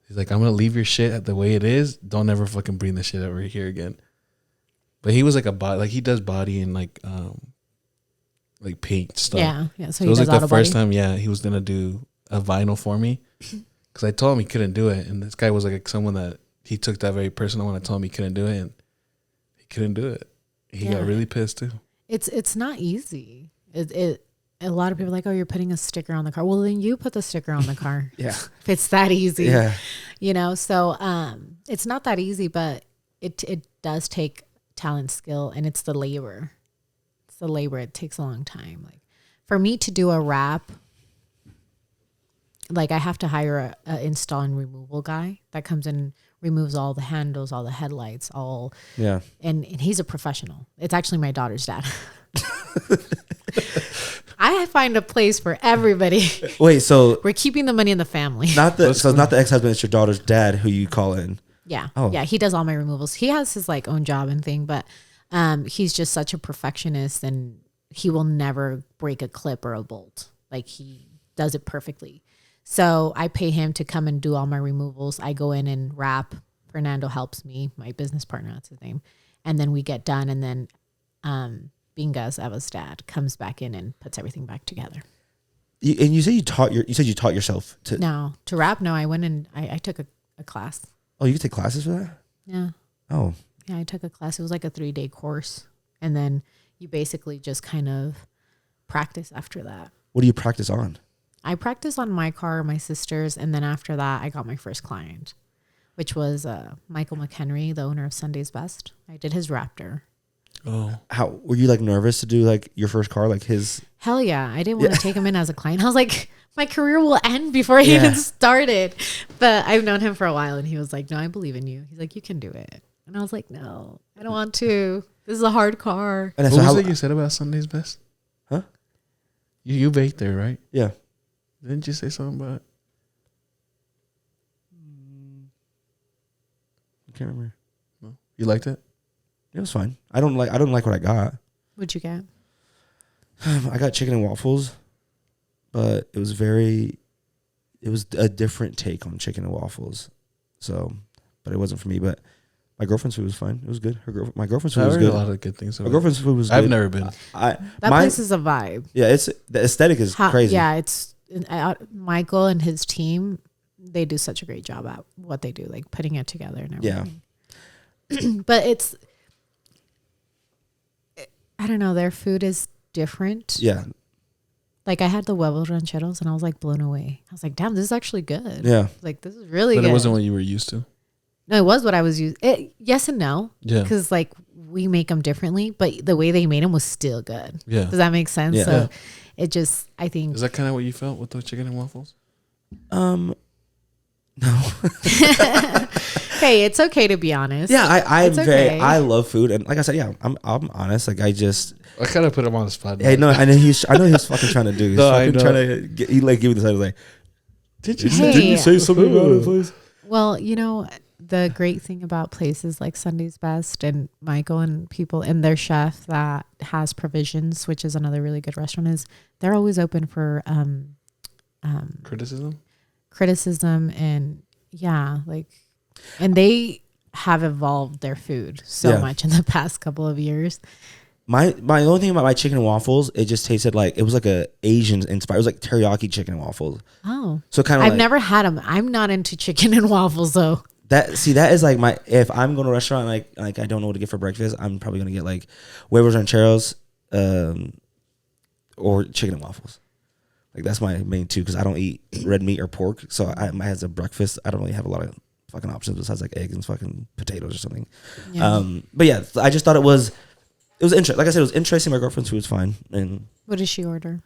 [SPEAKER 2] He's like, I'm gonna leave your shit at the way it is. Don't ever fucking bring this shit over here again. But he was like he does body and like paint stuff.
[SPEAKER 3] Yeah.
[SPEAKER 2] So it was like the first time, he was gonna do a vinyl for me, because I told him he couldn't do it, and this guy was like someone that he took that very personal when I told him he couldn't do it, and he couldn't do it. He got really pissed too.
[SPEAKER 3] It's not easy. A lot of people are like, oh, you're putting a sticker on the car. Well, then you put the sticker on the car.
[SPEAKER 1] Yeah.
[SPEAKER 3] If it's that easy.
[SPEAKER 1] Yeah.
[SPEAKER 3] You know, so it's not that easy, but it does take talent, skill, and it's the labor. It's the labor. It takes a long time. Like for me to do a wrap, like I have to hire a install and removal guy that comes in, removes all the handles, all the headlights, and he's a professional. It's actually my daughter's dad. I find a place for everybody.
[SPEAKER 1] Wait, so
[SPEAKER 3] we're keeping the money in the family.
[SPEAKER 1] Not the ex-husband, it's your daughter's dad who you call in.
[SPEAKER 3] Yeah. Oh. Yeah, he does all my removals. He has his like own job and thing, but he's just such a perfectionist, and he will never break a clip or a bolt. Like he does it perfectly. So I pay him to come and do all my removals. I go in and wrap. Fernando helps me, my business partner, that's his name. And then we get done, and then Bingas, Eva's dad, comes back in and puts everything back together.
[SPEAKER 1] And you said you taught yourself to
[SPEAKER 3] to wrap? No, I went and I took a class.
[SPEAKER 1] Oh, you could take classes for that?
[SPEAKER 3] Yeah.
[SPEAKER 1] Oh.
[SPEAKER 3] Yeah, I took a class. It was like a 3-day course. And then you basically just kind of practice after that.
[SPEAKER 1] What do you practice on?
[SPEAKER 3] I practiced on my car, my sister's, and then after that, I got my first client, which was Michael McHenry, the owner of Sunday's Best. I did his Raptor.
[SPEAKER 1] Oh. How were you like nervous to do like your first car, like his?
[SPEAKER 3] Hell yeah. I didn't want to take him in as a client. I was like, my career will end before I even started. But I've known him for a while, and he was like, no, I believe in you. He's like, you can do it. And I was like, no, I don't want to. This is a hard car.
[SPEAKER 2] And what was it you said about Sunday's Best?
[SPEAKER 1] Huh?
[SPEAKER 2] You baked there, right?
[SPEAKER 1] Yeah.
[SPEAKER 2] Didn't you say something about it?
[SPEAKER 1] I can't remember.
[SPEAKER 2] No. You liked it?
[SPEAKER 1] It was fine. I don't like what I got.
[SPEAKER 3] What'd you get?
[SPEAKER 1] I got chicken and waffles, but it was a different take on chicken and waffles. So, but it wasn't for me. But my girlfriend's food was fine. It was good. My girlfriend's food was good.
[SPEAKER 2] A lot of good things.
[SPEAKER 1] My girlfriend's food was good.
[SPEAKER 2] I've never been.
[SPEAKER 3] That place is a vibe.
[SPEAKER 1] Yeah, the aesthetic is crazy.
[SPEAKER 3] Yeah, it's Michael and his team. They do such a great job at what they do, like putting it together and everything. Yeah. But I don't know. Their food is different.
[SPEAKER 1] Yeah.
[SPEAKER 3] Like I had the huevos rancheros and I was like blown away. I was like, damn, this is actually good.
[SPEAKER 1] Yeah.
[SPEAKER 3] Like this is really good.
[SPEAKER 2] But it wasn't what you were used to.
[SPEAKER 3] No, it was what I was used. Yes and no. Yeah. Because like we make them differently, but the way they made them was still good. Yeah. Does that make sense? Yeah. So it just, I think.
[SPEAKER 2] Is that kind of what you felt with the chicken and waffles?
[SPEAKER 1] No.
[SPEAKER 3] Hey, it's okay to be honest.
[SPEAKER 1] Yeah, I love food, and like I said, yeah, I'm honest. Like I
[SPEAKER 2] kind of put him on the spot.
[SPEAKER 1] Hey, no, I know he's fucking trying to do. He's fucking trying to get. He like give me the side like. Didn't you say something about it, please?
[SPEAKER 3] Well, you know the great thing about places like Sunday's Best and Michael and people and their chef that has Provisions, which is another really good restaurant, is they're always open for criticism and and they have evolved their food so much in the past couple of years.
[SPEAKER 1] My only thing about my chicken and waffles, it just tasted like it was like a Asian inspired. It was like teriyaki chicken and waffles.
[SPEAKER 3] Oh,
[SPEAKER 1] so kind of.
[SPEAKER 3] I've never had them. I'm not into chicken and waffles though.
[SPEAKER 1] That is like if I'm going to a restaurant like I don't know what to get for breakfast, I'm probably gonna get like huevos rancheros, or chicken and waffles. Like that's my main two because I don't eat red meat or pork. So as a breakfast, I don't really have a lot of fucking options besides like eggs and fucking potatoes or something. Yeah. But yeah, I just thought it was interesting. Like I said, it was interesting. My girlfriend's food was fine. And
[SPEAKER 3] what did she order?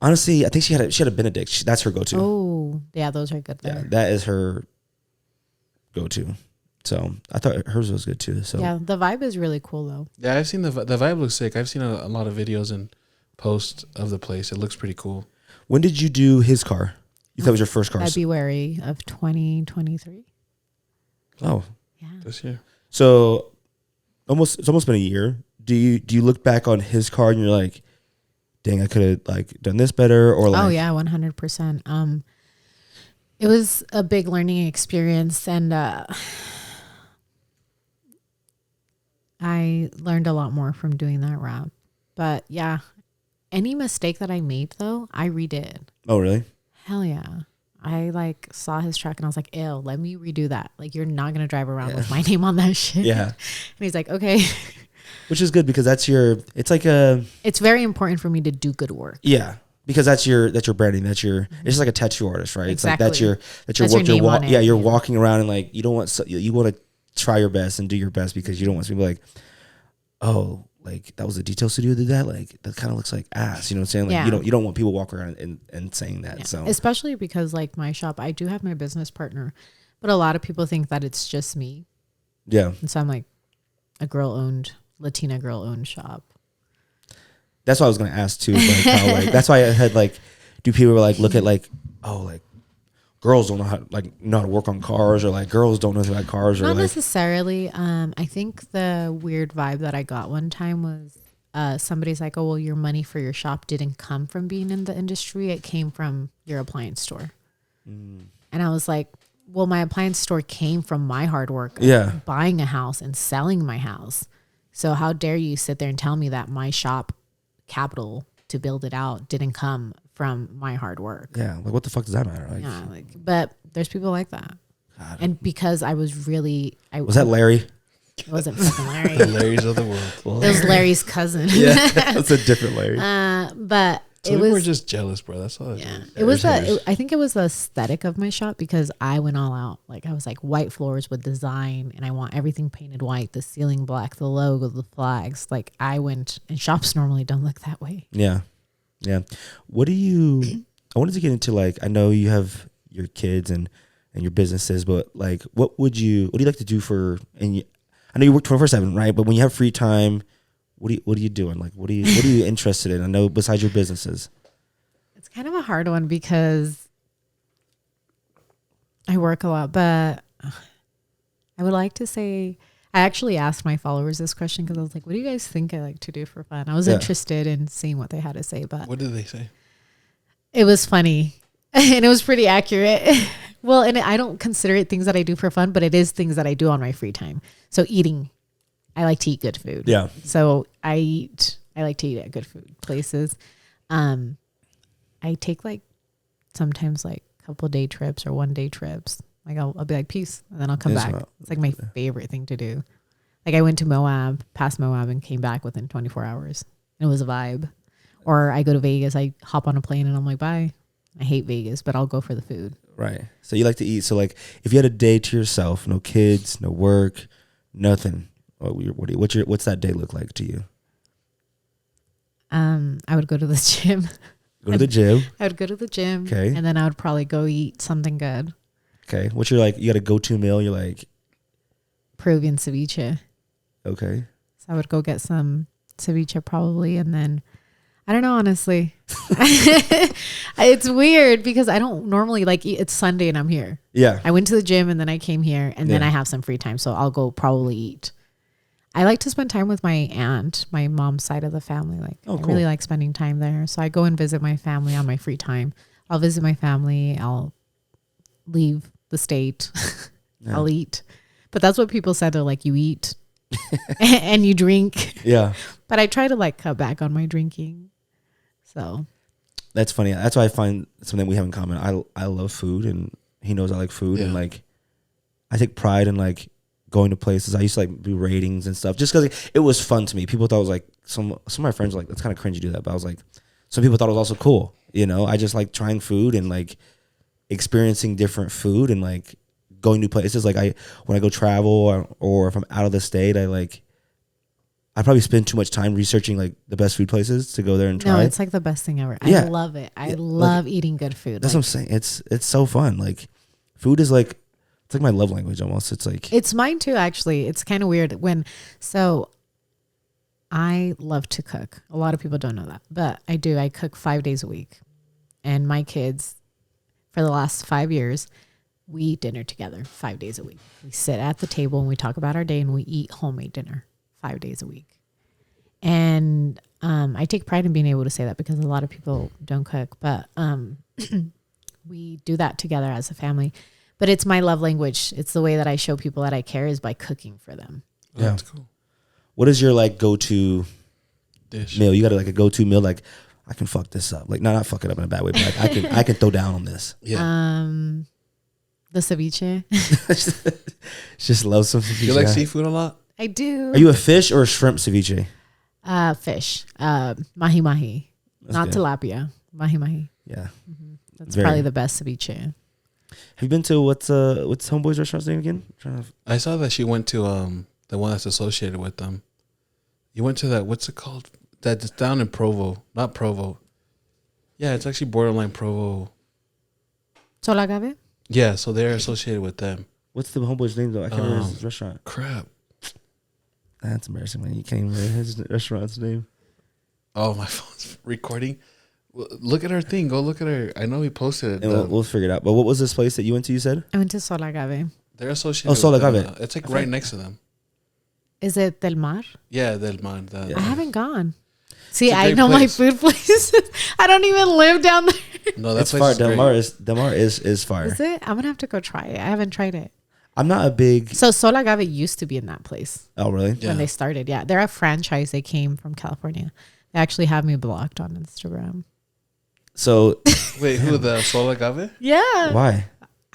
[SPEAKER 1] Honestly, I think she had a Benedict. That's her go-to.
[SPEAKER 3] Oh, yeah, those are good there.
[SPEAKER 1] Yeah, that is her go-to. So I thought hers was good too. So
[SPEAKER 3] yeah, the vibe is really cool though.
[SPEAKER 2] Yeah, I've seen the vibe looks sick. I've seen a lot of videos and posts of the place. It looks pretty cool.
[SPEAKER 1] When did you do his car? You thought it was your first car?
[SPEAKER 3] February of 2023.
[SPEAKER 1] Oh,
[SPEAKER 3] yeah,
[SPEAKER 2] this year.
[SPEAKER 1] So it's almost been a year. Do you look back on his car and you're like, dang, I could have like done this better, or like?
[SPEAKER 3] Oh yeah, 100%. It was a big learning experience, and I learned a lot more from doing that route. But yeah, any mistake that I made though, I redid.
[SPEAKER 1] Oh really?
[SPEAKER 3] Hell yeah. I like saw his truck and I was like, ew, let me redo that. Like, you're not going to drive around with my name on that shit.
[SPEAKER 1] Yeah.
[SPEAKER 3] And he's like, okay.
[SPEAKER 1] Which is good because it's very
[SPEAKER 3] important for me to do good work.
[SPEAKER 1] Yeah. Because that's your branding. It's just like a tattoo artist, right?
[SPEAKER 3] Exactly.
[SPEAKER 1] It's like that's your work. Your name you're walking around and like, you want to try your best and do your best because you don't want to be like, oh, like that was a detail studio did that, like that kind of looks like ass, you know what I'm saying? Like you don't want people walking around and saying that. Yeah. So
[SPEAKER 3] especially because like my shop, I do have my business partner, but a lot of people think that it's just me.
[SPEAKER 1] Yeah.
[SPEAKER 3] And so I'm like a Latina girl owned shop.
[SPEAKER 1] That's what I was gonna ask too. Like how like that's why I had like, do people like look at like, oh, like girls don't know how to work on cars, or like girls don't know about cars, or
[SPEAKER 3] not
[SPEAKER 1] like
[SPEAKER 3] necessarily. I think the weird vibe that I got one time was somebody's like, oh well, your money for your shop didn't come from being in the industry, it came from your appliance store. And I was like, well, my appliance store came from my hard work of buying a house and selling my house. So how dare you sit there and tell me that my shop capital to build it out didn't come from my hard work?
[SPEAKER 1] Yeah, like what the fuck does that matter? Like,
[SPEAKER 3] yeah, but there's people like that. God. And because I was really,
[SPEAKER 1] was that Larry?
[SPEAKER 3] It wasn't fucking Larry.
[SPEAKER 2] The Larrys of the world.
[SPEAKER 3] It was Larry's cousin.
[SPEAKER 1] Yeah, that's a different Larry.
[SPEAKER 3] But
[SPEAKER 2] so we were just jealous, bro. That's all.
[SPEAKER 3] Yeah, it was I think it was the aesthetic of my shop because I went all out. Like I was like white floors with design, and I want everything painted white, the ceiling black, the logo, the flags. Like I went, and shops normally don't look that way.
[SPEAKER 1] Yeah, yeah. I wanted to get into like, I know you have your kids and your businesses, but like, what do you like to do I know you work 24/7, right? But when you have free time, what are you doing? Like, what are you interested in? I know besides your businesses.
[SPEAKER 3] It's kind of a hard one because I work a lot, but I would like to say, I actually asked my followers this question because I was like, what do you guys think I like to do for fun? I was interested in seeing what they had to say, but
[SPEAKER 2] what did they say?
[SPEAKER 3] It was funny and it was pretty accurate. Well, and I don't consider it things that I do for fun, but it is things that I do on my free time. So eating, I like to eat good food.
[SPEAKER 1] Yeah.
[SPEAKER 3] So I like to eat at good food places. I take like sometimes like a couple day trips or 1 day trips. Like I'll be like, peace. And then I'll come back. It's like my favorite thing to do. Like I went to past Moab and came back within 24 hours. It was a vibe. Or I go to Vegas, I hop on a plane and I'm like, bye. I hate Vegas, but I'll go for the food.
[SPEAKER 1] Right. So you like to eat. So like if you had a day to yourself, no kids, no work, nothing, what's that day look like to you?
[SPEAKER 3] I would go to the gym.
[SPEAKER 1] Go to the gym.
[SPEAKER 3] I would go to the gym.
[SPEAKER 1] Okay.
[SPEAKER 3] And then I would probably go eat something good.
[SPEAKER 1] Okay. What's your like, you got a go-to meal? You're like
[SPEAKER 3] Peruvian ceviche.
[SPEAKER 1] Okay.
[SPEAKER 3] So I would go get some ceviche probably. And then I don't know, honestly. It's weird because I don't normally like eat. It's Sunday and I'm here.
[SPEAKER 1] Yeah.
[SPEAKER 3] I went to the gym and then I came here and then I have some free time. So I'll go probably eat. I like to spend time with my aunt, my mom's side of the family. Like I really like spending time there. So I go and visit my family on my free time. I'll visit my family. I'll leave the state. Yeah. I'll eat. But that's what people said. They're like, you eat and you drink.
[SPEAKER 1] Yeah.
[SPEAKER 3] But I try to like cut back on my drinking. So
[SPEAKER 1] that's funny. That's why I find something we have in common. I love food and he knows I like food and like I take pride in like going to places. I used to like do ratings and stuff just because it was fun to me. People thought it was like some of my friends were like, that's kind of cringe to do that, but I was like, some people thought it was also cool. You know, I just like trying food and like experiencing different food and like going to places. Like when I go travel or if I'm out of the state, I probably spend too much time researching like the best food places to go there and try.
[SPEAKER 3] No, it's like the best thing ever.
[SPEAKER 1] Yeah.
[SPEAKER 3] I love it. I love eating good food.
[SPEAKER 1] That's what I'm saying. It's so fun. Like food is like, it's like my love language almost. It's like,
[SPEAKER 3] it's mine too, actually. It's kind of weird so I love to cook. A lot of people don't know that, but I do. I cook 5 days a week, and my kids, for the last 5 years, we eat dinner together 5 days a week. We sit at the table and we talk about our day, and we eat homemade dinner 5 days a week. And I take pride in being able to say that because a lot of people don't cook, but we do that together as a family. But it's my love language. It's the way that I show people that I care is by cooking for them.
[SPEAKER 2] Yeah, that's cool.
[SPEAKER 1] What is your like go-to
[SPEAKER 2] dish
[SPEAKER 1] meal? You got like a go-to meal, like I can fuck this up. Like not fuck it up in a bad way, but like I can throw down on this.
[SPEAKER 2] Yeah.
[SPEAKER 3] The ceviche.
[SPEAKER 1] Just love some ceviche.
[SPEAKER 2] You like seafood a lot?
[SPEAKER 3] I do.
[SPEAKER 1] Are you a fish or a shrimp ceviche?
[SPEAKER 3] Fish. Mahi mahi.
[SPEAKER 1] That's
[SPEAKER 3] not
[SPEAKER 1] good.
[SPEAKER 3] Tilapia. Mahi mahi.
[SPEAKER 1] Yeah.
[SPEAKER 3] Mm-hmm. That's probably the best ceviche.
[SPEAKER 1] Have you been to what's Homeboy's restaurant's name again?
[SPEAKER 2] I saw that she went to the one that's associated with them. You went to that, what's it called? That's down in Provo. Not Provo. Yeah, it's actually borderline Provo.
[SPEAKER 3] Sol Agave?
[SPEAKER 2] Yeah, so they're associated with them.
[SPEAKER 1] What's the Homeboy's name though? I can't remember his restaurant.
[SPEAKER 2] Crap.
[SPEAKER 1] That's embarrassing, man. You can't even remember his restaurant's name.
[SPEAKER 2] Oh, my phone's recording. Look at her thing. Go look at her. I know we posted it.
[SPEAKER 1] And we'll figure it out. But what was this place that you went to, you said?
[SPEAKER 3] I went to Sol Agave.
[SPEAKER 2] They're associated
[SPEAKER 1] with Sol
[SPEAKER 2] them.
[SPEAKER 1] Agave.
[SPEAKER 2] It's like right next to them.
[SPEAKER 3] Is it Del Mar?
[SPEAKER 2] Yeah, Del Mar.
[SPEAKER 3] I haven't gone. See,
[SPEAKER 2] It's a
[SPEAKER 3] I
[SPEAKER 2] great
[SPEAKER 3] know
[SPEAKER 2] place.
[SPEAKER 3] my food places. I don't even live down there.
[SPEAKER 2] No, that's
[SPEAKER 1] far. Del Mar is far.
[SPEAKER 3] Is it? I'm gonna have to go try it. I haven't tried it.
[SPEAKER 1] I'm not a big.
[SPEAKER 3] So Sol Agave used to be in that place.
[SPEAKER 1] Oh, really?
[SPEAKER 2] Yeah.
[SPEAKER 3] When they started. Yeah. They're a franchise. They came from California. They actually have me blocked on Instagram.
[SPEAKER 1] So
[SPEAKER 2] wait, who, the Sol Agave?
[SPEAKER 3] Yeah.
[SPEAKER 1] why?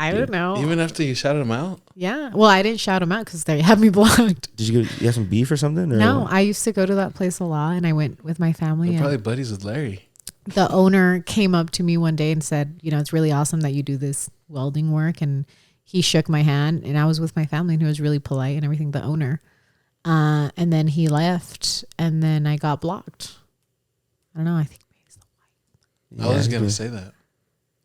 [SPEAKER 3] I don't know.
[SPEAKER 2] Even after you shouted them out?
[SPEAKER 3] Yeah. Well, I didn't shout them out because they had me blocked.
[SPEAKER 1] Did you have some beef or something? Or
[SPEAKER 3] No, I used to go to that place a lot, and I went with my family.
[SPEAKER 2] They're
[SPEAKER 3] And
[SPEAKER 2] probably buddies with Larry.
[SPEAKER 3] the owner came up to me one day and said, you know, it's really awesome that you do this welding work. And he shook my hand, and I was with my family, and he was really polite and everything, the owner. And then he left, and then I got blocked. I don't know. I think maybe it's the white.
[SPEAKER 2] I was going to say that.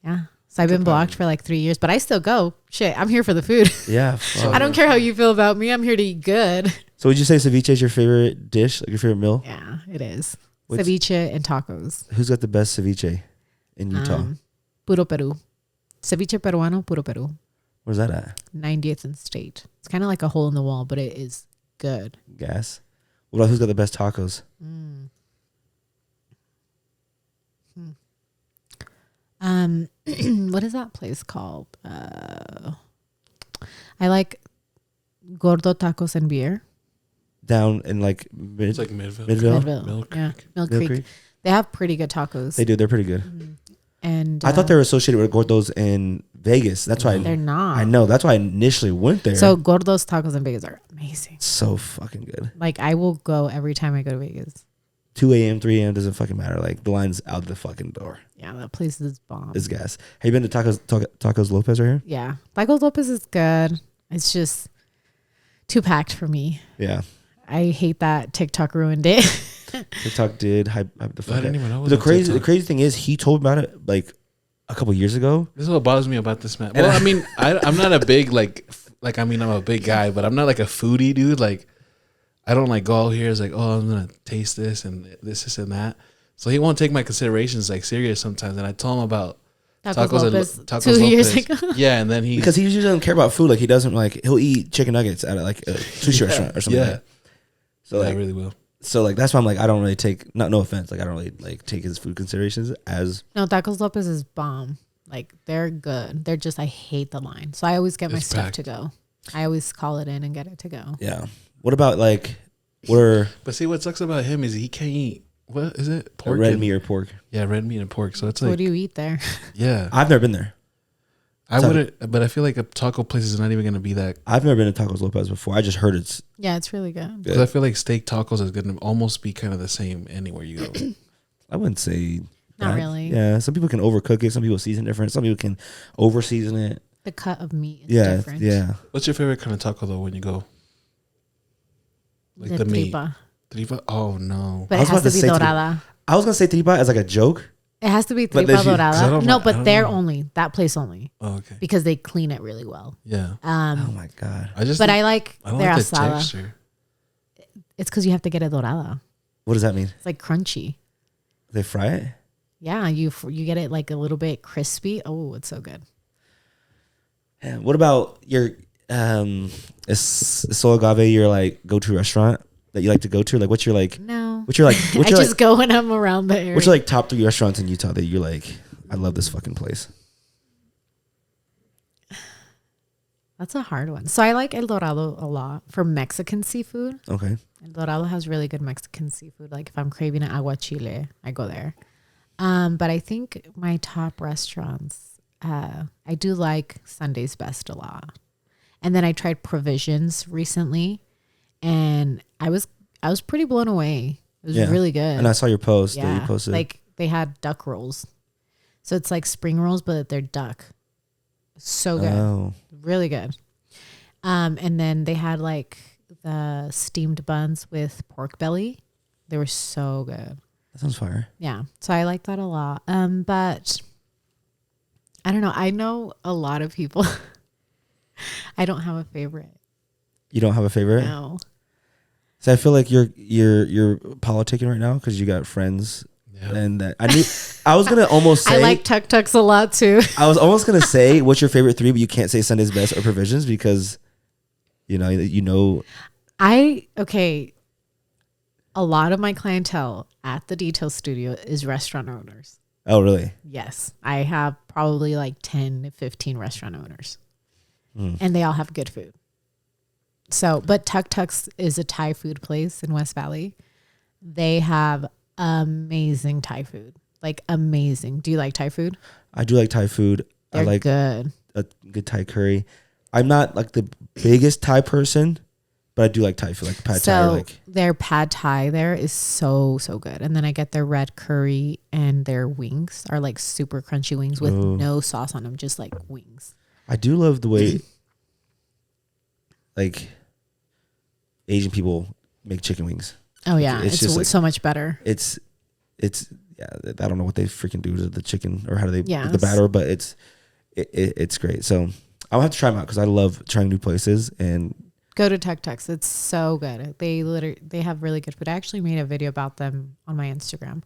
[SPEAKER 3] Yeah. So I've been blocked for like 3 years, but I still go. Shit, I'm here for the food.
[SPEAKER 1] Yeah.
[SPEAKER 3] I don't care how you feel about me. I'm here to eat good.
[SPEAKER 1] So would you say ceviche is your favorite dish, like your favorite meal?
[SPEAKER 3] Yeah, it is.
[SPEAKER 1] What's-
[SPEAKER 3] Ceviche and tacos.
[SPEAKER 1] Who's got the best ceviche in Utah?
[SPEAKER 3] Puro Peru. Ceviche peruano, Puro Peru.
[SPEAKER 1] Where's that at?
[SPEAKER 3] 90th and State. It's kind of like a hole in the wall, but it is good.
[SPEAKER 1] Gas. What about who's got the best tacos?
[SPEAKER 3] What is that place called? I like Gordo Tacos and Beer.
[SPEAKER 1] Down in like
[SPEAKER 2] It's like Midville.
[SPEAKER 1] Midville?
[SPEAKER 2] Mill
[SPEAKER 3] Yeah,
[SPEAKER 2] Creek.
[SPEAKER 3] Mill
[SPEAKER 1] Mill
[SPEAKER 3] Creek.
[SPEAKER 1] Creek?
[SPEAKER 3] They have pretty good tacos.
[SPEAKER 1] They do. They're pretty good.
[SPEAKER 3] And
[SPEAKER 1] I thought they were associated with Gordos in Vegas. That's why
[SPEAKER 3] they're not.
[SPEAKER 1] I know. That's why I initially went there.
[SPEAKER 3] So Gordo's Tacos in Vegas are amazing.
[SPEAKER 1] So fucking good.
[SPEAKER 3] Like I will go every time I go to Vegas.
[SPEAKER 1] 2 a.m., 3 a.m. doesn't fucking matter. Like the line's out the fucking door.
[SPEAKER 3] Yeah, that place is bomb.
[SPEAKER 1] It's gas. Have you been to Tacos Lopez right here?
[SPEAKER 3] Yeah, Tacos Lopez is good. It's just too packed for me.
[SPEAKER 1] Yeah.
[SPEAKER 3] I hate that TikTok ruined it.
[SPEAKER 1] TikTok did hype the fuck
[SPEAKER 2] I didn't
[SPEAKER 1] out.
[SPEAKER 2] even know. it was
[SPEAKER 1] The
[SPEAKER 2] on
[SPEAKER 1] crazy
[SPEAKER 2] TikTok.
[SPEAKER 1] thing is he told about it like a couple years ago.
[SPEAKER 2] This is what bothers me about this man. Well, I mean, I'm not a big I'm a big guy, but I'm not like a foodie dude. Like, I don't like go out here. It's like, oh, I'm gonna taste this and this and that. So he won't take my considerations like serious sometimes. And I told him about
[SPEAKER 3] Tacos Lopez
[SPEAKER 2] Tacos
[SPEAKER 3] 2 years
[SPEAKER 2] Lopez.
[SPEAKER 3] ago.
[SPEAKER 2] Yeah, and then
[SPEAKER 1] Because he usually doesn't care about food. Like he doesn't like he'll eat chicken nuggets at like a sushi restaurant or something.
[SPEAKER 2] Yeah.
[SPEAKER 1] Like that. So
[SPEAKER 2] I
[SPEAKER 1] like
[SPEAKER 2] really will.
[SPEAKER 1] So like that's why I'm like I don't really take no offense, like I don't really like take his food considerations as
[SPEAKER 3] No, Tacos Lopez is bomb. Like they're good. They're just I hate the line. So I always get my
[SPEAKER 2] It's
[SPEAKER 3] stuff
[SPEAKER 2] packed.
[SPEAKER 3] to go. I always call it in and get it to go.
[SPEAKER 1] yeah. What about like what
[SPEAKER 2] But see, what sucks about him is he can't eat. What is it? Pork
[SPEAKER 1] red
[SPEAKER 2] and-
[SPEAKER 1] meat or pork?
[SPEAKER 2] Yeah, red meat and pork. So it's
[SPEAKER 3] So
[SPEAKER 2] like,
[SPEAKER 3] what do you eat there?
[SPEAKER 2] yeah,
[SPEAKER 1] I've never been there.
[SPEAKER 2] I
[SPEAKER 1] So-
[SPEAKER 2] wouldn't. But I feel like a taco place is not even gonna be that.
[SPEAKER 1] I've never been to Tacos Lopez before. I just heard it's
[SPEAKER 3] Yeah, it's really good.
[SPEAKER 2] Because I feel like steak tacos is gonna almost be kind of the same anywhere you go.
[SPEAKER 1] I wouldn't say
[SPEAKER 3] Not really.
[SPEAKER 1] Yeah, some people can overcook it. Some people season different. Some people can over season it.
[SPEAKER 3] The cut of meat is different.
[SPEAKER 1] Yeah.
[SPEAKER 2] What's your favorite kind of taco though when you go? Like the meat. Tripa? Oh no.
[SPEAKER 3] But it has to be dorada.
[SPEAKER 1] I was gonna say tripa as like a joke.
[SPEAKER 3] It has to be tripa dorada. No, but they're only that place only. Oh, okay. Because they clean it really well.
[SPEAKER 2] Yeah.
[SPEAKER 3] Oh
[SPEAKER 1] my god.
[SPEAKER 3] I like their asada. Texture. It's because you have to get it dorada.
[SPEAKER 1] What does that mean?
[SPEAKER 3] It's like crunchy.
[SPEAKER 1] They fry it.
[SPEAKER 3] Yeah, you get it like a little bit crispy. Oh, it's so good.
[SPEAKER 1] Yeah. What about your is Sol Agave your like go-to restaurant that you like to go to? Like what's your like what's your like
[SPEAKER 3] I just go when I'm around the area.
[SPEAKER 1] What's your like top 3 restaurants in Utah that you're like, I love this fucking place?
[SPEAKER 3] That's a hard one. So I like El Dorado a lot for Mexican seafood.
[SPEAKER 1] Okay.
[SPEAKER 3] El Dorado has really good Mexican seafood. Like if I'm craving an aguachile, I go there. But I think my top restaurants, I do like Sunday's Best a lot. And then I tried Provisions recently, and I was pretty blown away. It was really good.
[SPEAKER 1] And I saw your post that you posted.
[SPEAKER 3] Like they had duck rolls. So it's like spring rolls, but they're duck. So good. Oh. Really good. And then they had like the steamed buns with pork belly. They were so good.
[SPEAKER 1] That sounds fire.
[SPEAKER 3] Yeah. So I like that a lot. But I don't know. I know a lot of people. I don't have a favorite.
[SPEAKER 1] You don't have a favorite?
[SPEAKER 3] No.
[SPEAKER 1] So I feel like you're politicking right now because you got friends. Yeah. And that I was gonna almost say
[SPEAKER 3] I like tuk tuks a lot too.
[SPEAKER 1] I was almost gonna say what's your favorite 3, but you can't say Sunday's Best or Provisions because you know.
[SPEAKER 3] A lot of my clientele at the detail studio is restaurant owners.
[SPEAKER 1] Oh, really?
[SPEAKER 3] Yes. I have probably like 10 to 15 restaurant owners. And they all have good food. So, but Tuk Tuk's is a Thai food place in West Valley. They have amazing Thai food. Like amazing. Do you like Thai food?
[SPEAKER 1] I do like Thai food.
[SPEAKER 3] They're
[SPEAKER 1] I like
[SPEAKER 3] good.
[SPEAKER 1] A good Thai curry. I'm not like the biggest Thai person, but I do like Thai food, like pad Thai. Like
[SPEAKER 3] their pad Thai there is so good. And then I get their red curry, and their wings are like super crunchy wings with no sauce on them, just like wings. I do love the way
[SPEAKER 1] like Asian people make chicken wings.
[SPEAKER 3] Oh yeah, it's just like, so much better.
[SPEAKER 1] It's yeah. I don't know what they freaking do to the chicken or how do they make the batter, but it's great. So I'll have to try them out because I love trying new places. And
[SPEAKER 3] go to Tuk Tuks. It's so good. They have really good food. I actually made a video about them on my Instagram,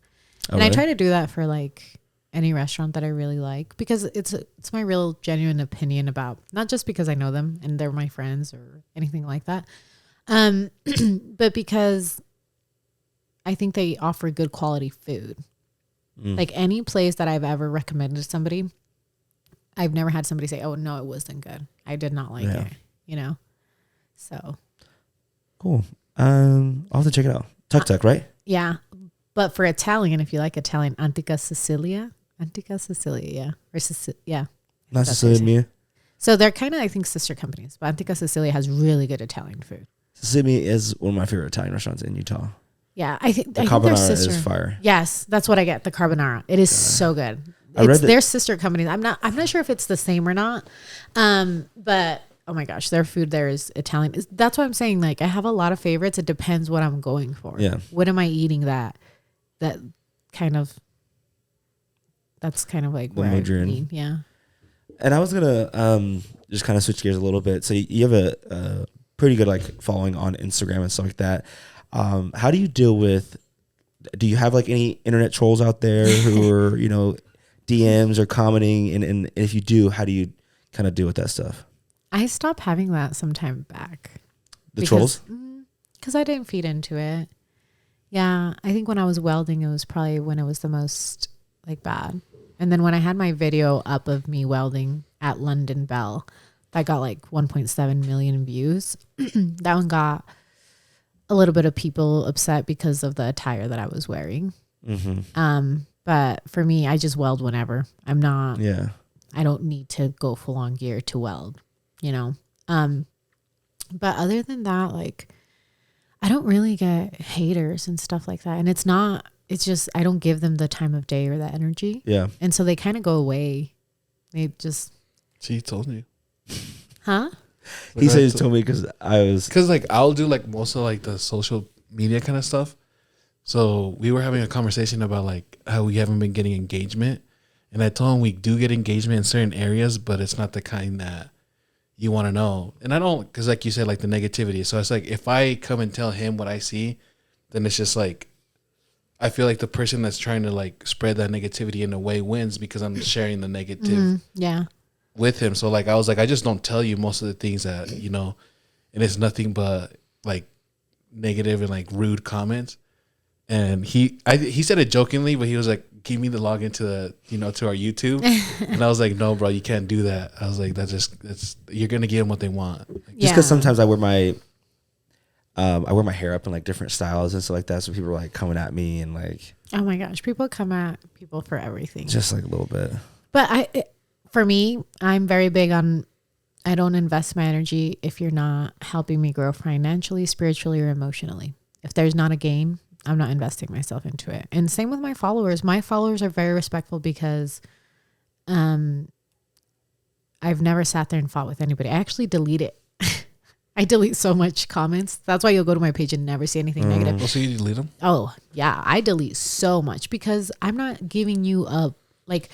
[SPEAKER 3] and I try to do that for like any restaurant that I really like because it's my real genuine opinion about, not just because I know them and they're my friends or anything like that, but because I think they offer good quality food. Like any place that I've ever recommended to somebody, I've never had somebody say, "Oh no, it wasn't good. I did not like it." You know, so
[SPEAKER 1] cool. I'll have to check it out. Tuk Tuk, right?
[SPEAKER 3] Yeah, but for Italian, if you like Italian, Antica Sicilia, yeah, or
[SPEAKER 1] not Sicilia Mia.
[SPEAKER 3] So they're kind of, I think, sister companies. But Antica Sicilia has really good Italian food.
[SPEAKER 1] Sicily is one of my favorite Italian restaurants in Utah.
[SPEAKER 3] Yeah, I think
[SPEAKER 1] carbonara is fire.
[SPEAKER 3] Yes, that's what I get. The carbonara, it is so good. It's their sister companies. I'm not sure if it's the same or not. But oh my gosh, their food there is Italian. That's what I'm saying. Like I have a lot of favorites. It depends what I'm going for.
[SPEAKER 1] Yeah.
[SPEAKER 3] What am I eating that's kind of like where I eat. Yeah.
[SPEAKER 1] And I was gonna just kind of switch gears a little bit. So you have a pretty good like following on Instagram and stuff like that. How do you deal with? Do you have like any internet trolls out there who are DMs or commenting? And if you do, how do you kind of deal with that stuff?
[SPEAKER 3] I stopped having that some time back.
[SPEAKER 1] Trolls?
[SPEAKER 3] Because I didn't feed into it. Yeah, I think when I was welding, it was probably when it was the most like bad. And then when I had my video up of me welding at London Bell, that got like 1.7 million views. That one got a little bit of people upset because of the attire that I was wearing. Mm-hmm. But for me, I just weld whenever. I'm not. Yeah. I don't need to go full on gear to weld. But other than that, like, I don't really get haters and stuff like that. And it's not it's just, I don't give them the time of day or the energy.
[SPEAKER 1] Yeah.
[SPEAKER 3] And so they kind of go away. They just.
[SPEAKER 2] She told you.
[SPEAKER 3] Huh?
[SPEAKER 1] He said he told me because
[SPEAKER 2] like I'll do like most of like the social media kind of stuff. So we were having a conversation about like how we haven't been getting engagement. And I told him we do get engagement in certain areas, but it's not the kind that you want to know. And I don't, because like you said, like the negativity. So it's like if I come and tell him what I see, then it's just like, I feel like the person that's trying to like spread that negativity in a way wins because I'm sharing the negative with him. So like I was like, I just don't tell you most of the things that, you know, and it's nothing but like negative and like rude comments. And he said it jokingly, but he was like, give me the login to the, you know, to our YouTube. And I was like, no, bro, you can't do that. I was like, that's you're going to give them what they want.
[SPEAKER 1] Like, just because sometimes I wear my hair up in like different styles and stuff like that. So people are like coming at me and like,
[SPEAKER 3] oh my gosh, people come at people for everything.
[SPEAKER 1] Just like a little bit.
[SPEAKER 3] But for me, I'm very big on, I don't invest my energy if you're not helping me grow financially, spiritually, or emotionally. If there's not a gain, I'm not investing myself into it. And same with my followers. My followers are very respectful because I've never sat there and fought with anybody. I actually delete it. I delete so much comments. That's why you'll go to my page and never see anything negative.
[SPEAKER 2] Oh, so you delete them?
[SPEAKER 3] Oh, yeah. I delete so much because I'm not giving you like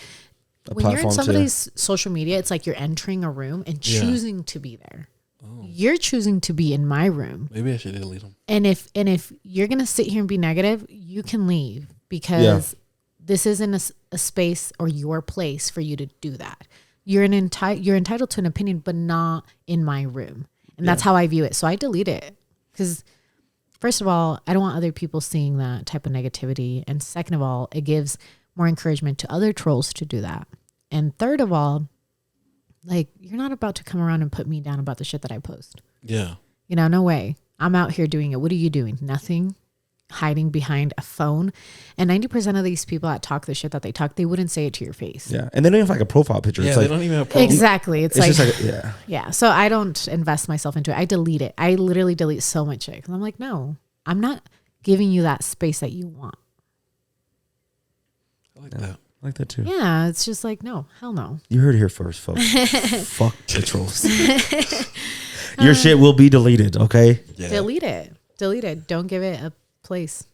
[SPEAKER 3] when you're in somebody's social media, it's like you're entering a room and choosing to be there. Oh. You're choosing to be in my room.
[SPEAKER 2] Maybe I should delete them.
[SPEAKER 3] And if you're going to sit here and be negative, you can leave because this isn't a space or your place for you to do that. You're entitled to an opinion, but not in my room. And that's how I view it. So I delete it because first of all, I don't want other people seeing that type of negativity. And second of all, it gives more encouragement to other trolls to do that. And third of all, like, you're not about to come around and put me down about the shit that I post.
[SPEAKER 2] Yeah.
[SPEAKER 3] You know, no way. I'm out here doing it. What are you doing? Nothing. Hiding behind a phone. And 90% of these people that talk the shit that they talk, they wouldn't say it to your face.
[SPEAKER 1] Yeah. And they don't even have like a profile picture.
[SPEAKER 2] Yeah,
[SPEAKER 1] it's
[SPEAKER 2] they
[SPEAKER 1] like,
[SPEAKER 2] don't even have a profile.
[SPEAKER 3] Exactly. It's like,
[SPEAKER 1] just like
[SPEAKER 3] yeah. So I don't invest myself into it. I delete it. I literally delete so much shit. Because I'm like, no, I'm not giving you that space that you want.
[SPEAKER 2] I like that.
[SPEAKER 1] I like that too.
[SPEAKER 3] Yeah, it's just like, no, hell no.
[SPEAKER 1] You heard it here first, folks. Fuck the trolls. Your shit will be deleted, okay?
[SPEAKER 3] Yeah. Delete it. Don't give it a place.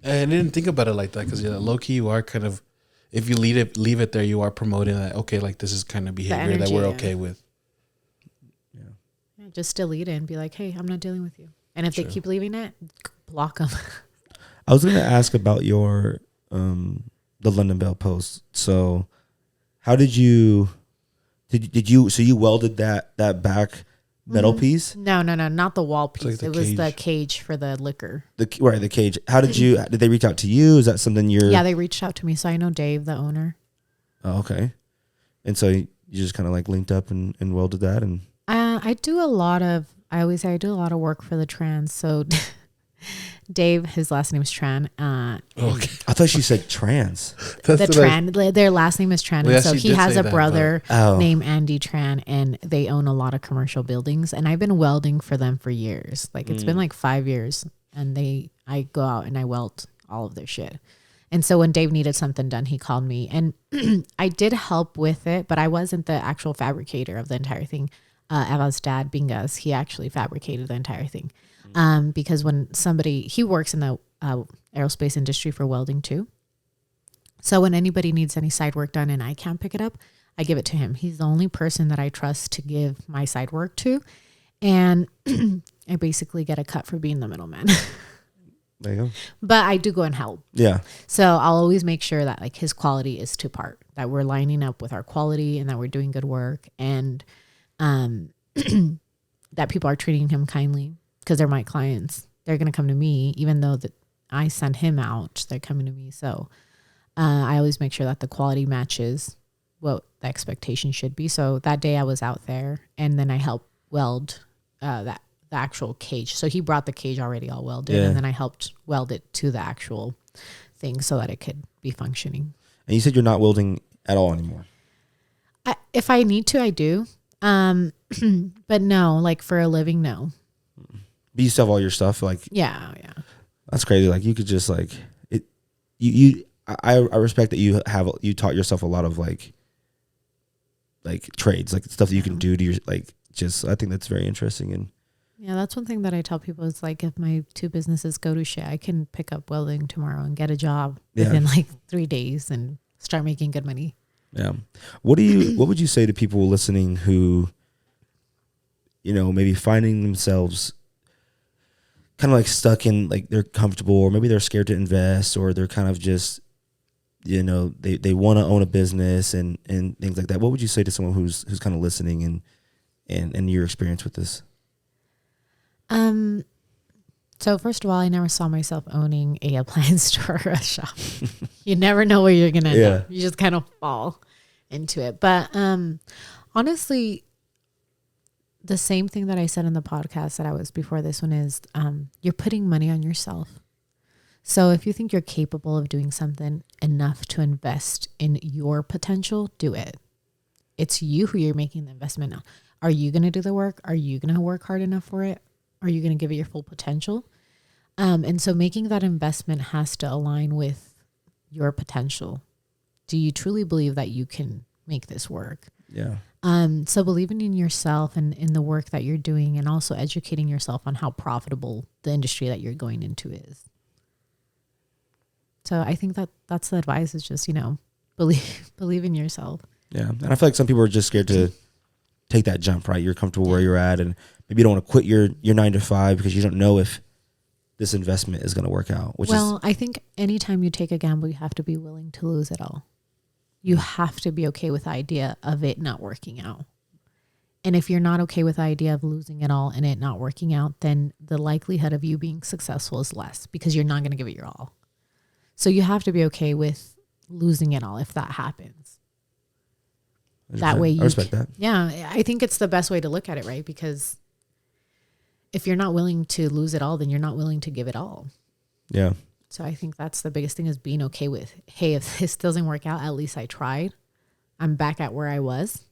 [SPEAKER 2] I didn't think about it like that because low key you are kind of, if you leave it there, you are promoting that, okay, like this is kind of behavior energy, that we're okay with.
[SPEAKER 3] Yeah, just delete it and be like, hey, I'm not dealing with you. And if they keep leaving it, block them.
[SPEAKER 1] I was going to ask about your the London Bell post. So how did you so you welded that back metal piece?
[SPEAKER 3] No, not the wall piece.
[SPEAKER 2] Like
[SPEAKER 3] it was the cage for the liquor.
[SPEAKER 1] The cage. How did they reach out to you? Is that something
[SPEAKER 3] Yeah, they reached out to me. So I know Dave, the owner.
[SPEAKER 1] Oh, okay. And so you just kind of like linked up and welded that. And
[SPEAKER 3] I always say I do a lot of work for the trans. So Dave, his last name is Tran.
[SPEAKER 1] Okay. I thought she said trans.
[SPEAKER 3] Their last name is Tran.
[SPEAKER 2] Well, yeah,
[SPEAKER 3] so he has a brother
[SPEAKER 1] Oh.
[SPEAKER 3] named Andy Tran, and they own a lot of commercial buildings. And I've been welding for them for years. Like it's been like 5 years, and I go out and I weld all of their shit. And so when Dave needed something done, he called me, and I did help with it, but I wasn't the actual fabricator of the entire thing. Eva's dad, Bingas, he actually fabricated the entire thing. Because when he works in the aerospace industry for welding too. So when anybody needs any side work done and I can't pick it up, I give it to him. He's the only person that I trust to give my side work to. And I basically get a cut for being the middleman.
[SPEAKER 1] There you go.
[SPEAKER 3] But I do go and help.
[SPEAKER 1] Yeah.
[SPEAKER 3] So I'll always make sure that like his quality is to part, that we're lining up with our quality and that we're doing good work, and that people are treating him kindly. Because they're my clients. They're going to come to me, even though that I send him out, they're coming to me. So I always make sure that the quality matches what the expectation should be. So that day I was out there, and then I helped weld the actual cage. So he brought the cage already all welded, and then I helped weld it to the actual thing so that it could be functioning.
[SPEAKER 1] And you said you're not welding at all anymore.
[SPEAKER 3] If I need to, I do. But no, like for a living, no.
[SPEAKER 1] But you still have all your stuff, like
[SPEAKER 3] yeah.
[SPEAKER 1] That's crazy. Like you could just like it. I respect that you taught yourself a lot of like trades, like stuff that you can do to your like. Just I think that's very interesting. And
[SPEAKER 3] yeah, that's one thing that I tell people is like, if my two businesses go to shit, I can pick up welding tomorrow and get a job within like 3 days and start making good money.
[SPEAKER 1] Yeah. What would you say to people listening who, maybe finding themselves kind of like stuck in like they're comfortable, or maybe they're scared to invest, or they're kind of just, they want to own a business and things like that. What would you say to someone who's kind of listening and your experience with this?
[SPEAKER 3] So first of all, I never saw myself owning a appliance store or a shop. You never know where you're going to end up. You just kind of fall into it. But, honestly, the same thing that I said in the podcast that I was before this one is, you're putting money on yourself. So if you think you're capable of doing something enough to invest in your potential, do it. It's you who you're making the investment on. Are you going to do the work? Are you going to work hard enough for it? Are you going to give it your full potential? And so making that investment has to align with your potential. Do you truly believe that you can make this work?
[SPEAKER 1] Yeah.
[SPEAKER 3] So believing in yourself and in the work that you're doing, and also educating yourself on how profitable the industry that you're going into is. So I think that's the advice, is just, believe in yourself.
[SPEAKER 1] Yeah. And I feel like some people are just scared to take that jump, right? You're comfortable where you're at, and maybe you don't want to quit your 9 to 5 because you don't know if this investment is going to work out.
[SPEAKER 3] I think anytime you take a gamble, you have to be willing to lose it all. You have to be okay with the idea of it not working out. And if you're not okay with the idea of losing it all and it not working out, then the likelihood of you being successful is less, because you're not going to give it your all. So you have to be okay with losing it all if that happens. That way
[SPEAKER 1] I respect that.
[SPEAKER 3] Yeah, I think it's the best way to look at it, right? Because if you're not willing to lose it all, then you're not willing to give it all.
[SPEAKER 1] Yeah.
[SPEAKER 3] So I think that's the biggest thing, is being okay with, hey, if this doesn't work out, at least I tried. I'm back at where I was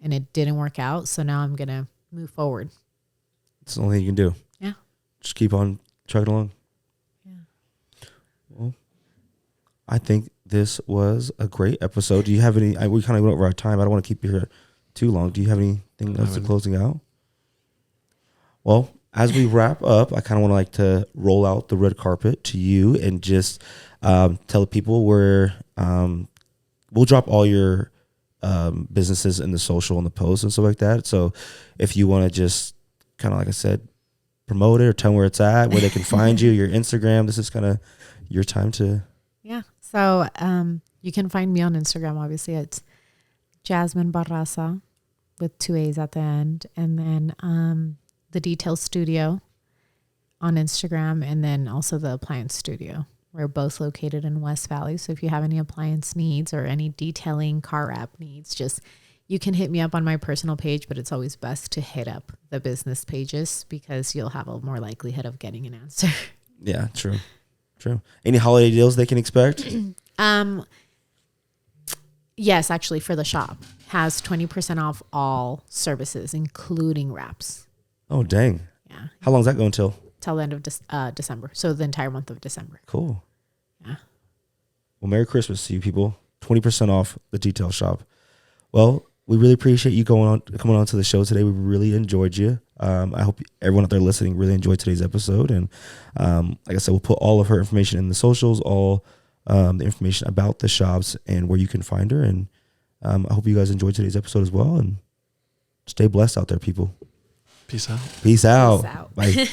[SPEAKER 3] and it didn't work out. So now I'm going to move forward.
[SPEAKER 1] It's the only thing you can do.
[SPEAKER 3] Yeah.
[SPEAKER 1] Just keep on chugging along.
[SPEAKER 3] Yeah.
[SPEAKER 1] Well, I think this was a great episode. Do you have any, we kind of went over our time. I don't want to keep you here too long. Do you have anything else to closing out? Well, as we wrap up, I kind of want to roll out the red carpet to you and just tell people where we'll drop all your businesses in the social and the posts and stuff like that. So if you want to just kind of, like I said, promote it or tell them where it's at, where they can find you, your Instagram, this is kind of your time to.
[SPEAKER 3] Yeah. So you can find me on Instagram. Obviously, it's Jazmine Barraza with 2 A's at the end. And then the Detail Studio on Instagram, and then also the Appliance Studio. We're both located in West Valley. So if you have any appliance needs or any detailing car wrap needs, you can hit me up on my personal page, but it's always best to hit up the business pages, because you'll have a more likelihood of getting an answer.
[SPEAKER 1] Yeah, true. Any holiday deals they can expect?
[SPEAKER 3] Yes, actually, for the shop, has 20% off all services, including wraps.
[SPEAKER 1] Oh, dang.
[SPEAKER 3] Yeah.
[SPEAKER 1] How long is that going till?
[SPEAKER 3] Till the end of December. So the entire month of December.
[SPEAKER 1] Cool.
[SPEAKER 3] Yeah.
[SPEAKER 1] Well, Merry Christmas to you people. 20% off the Detail Shop. Well, we really appreciate you coming on to the show today. We really enjoyed you. I hope everyone out there listening really enjoyed today's episode. And like I said, we'll put all of her information in the socials, all the information about the shops and where you can find her. And I hope you guys enjoyed today's episode as well. And stay blessed out there, people.
[SPEAKER 2] Peace out.
[SPEAKER 1] Peace out. Bye.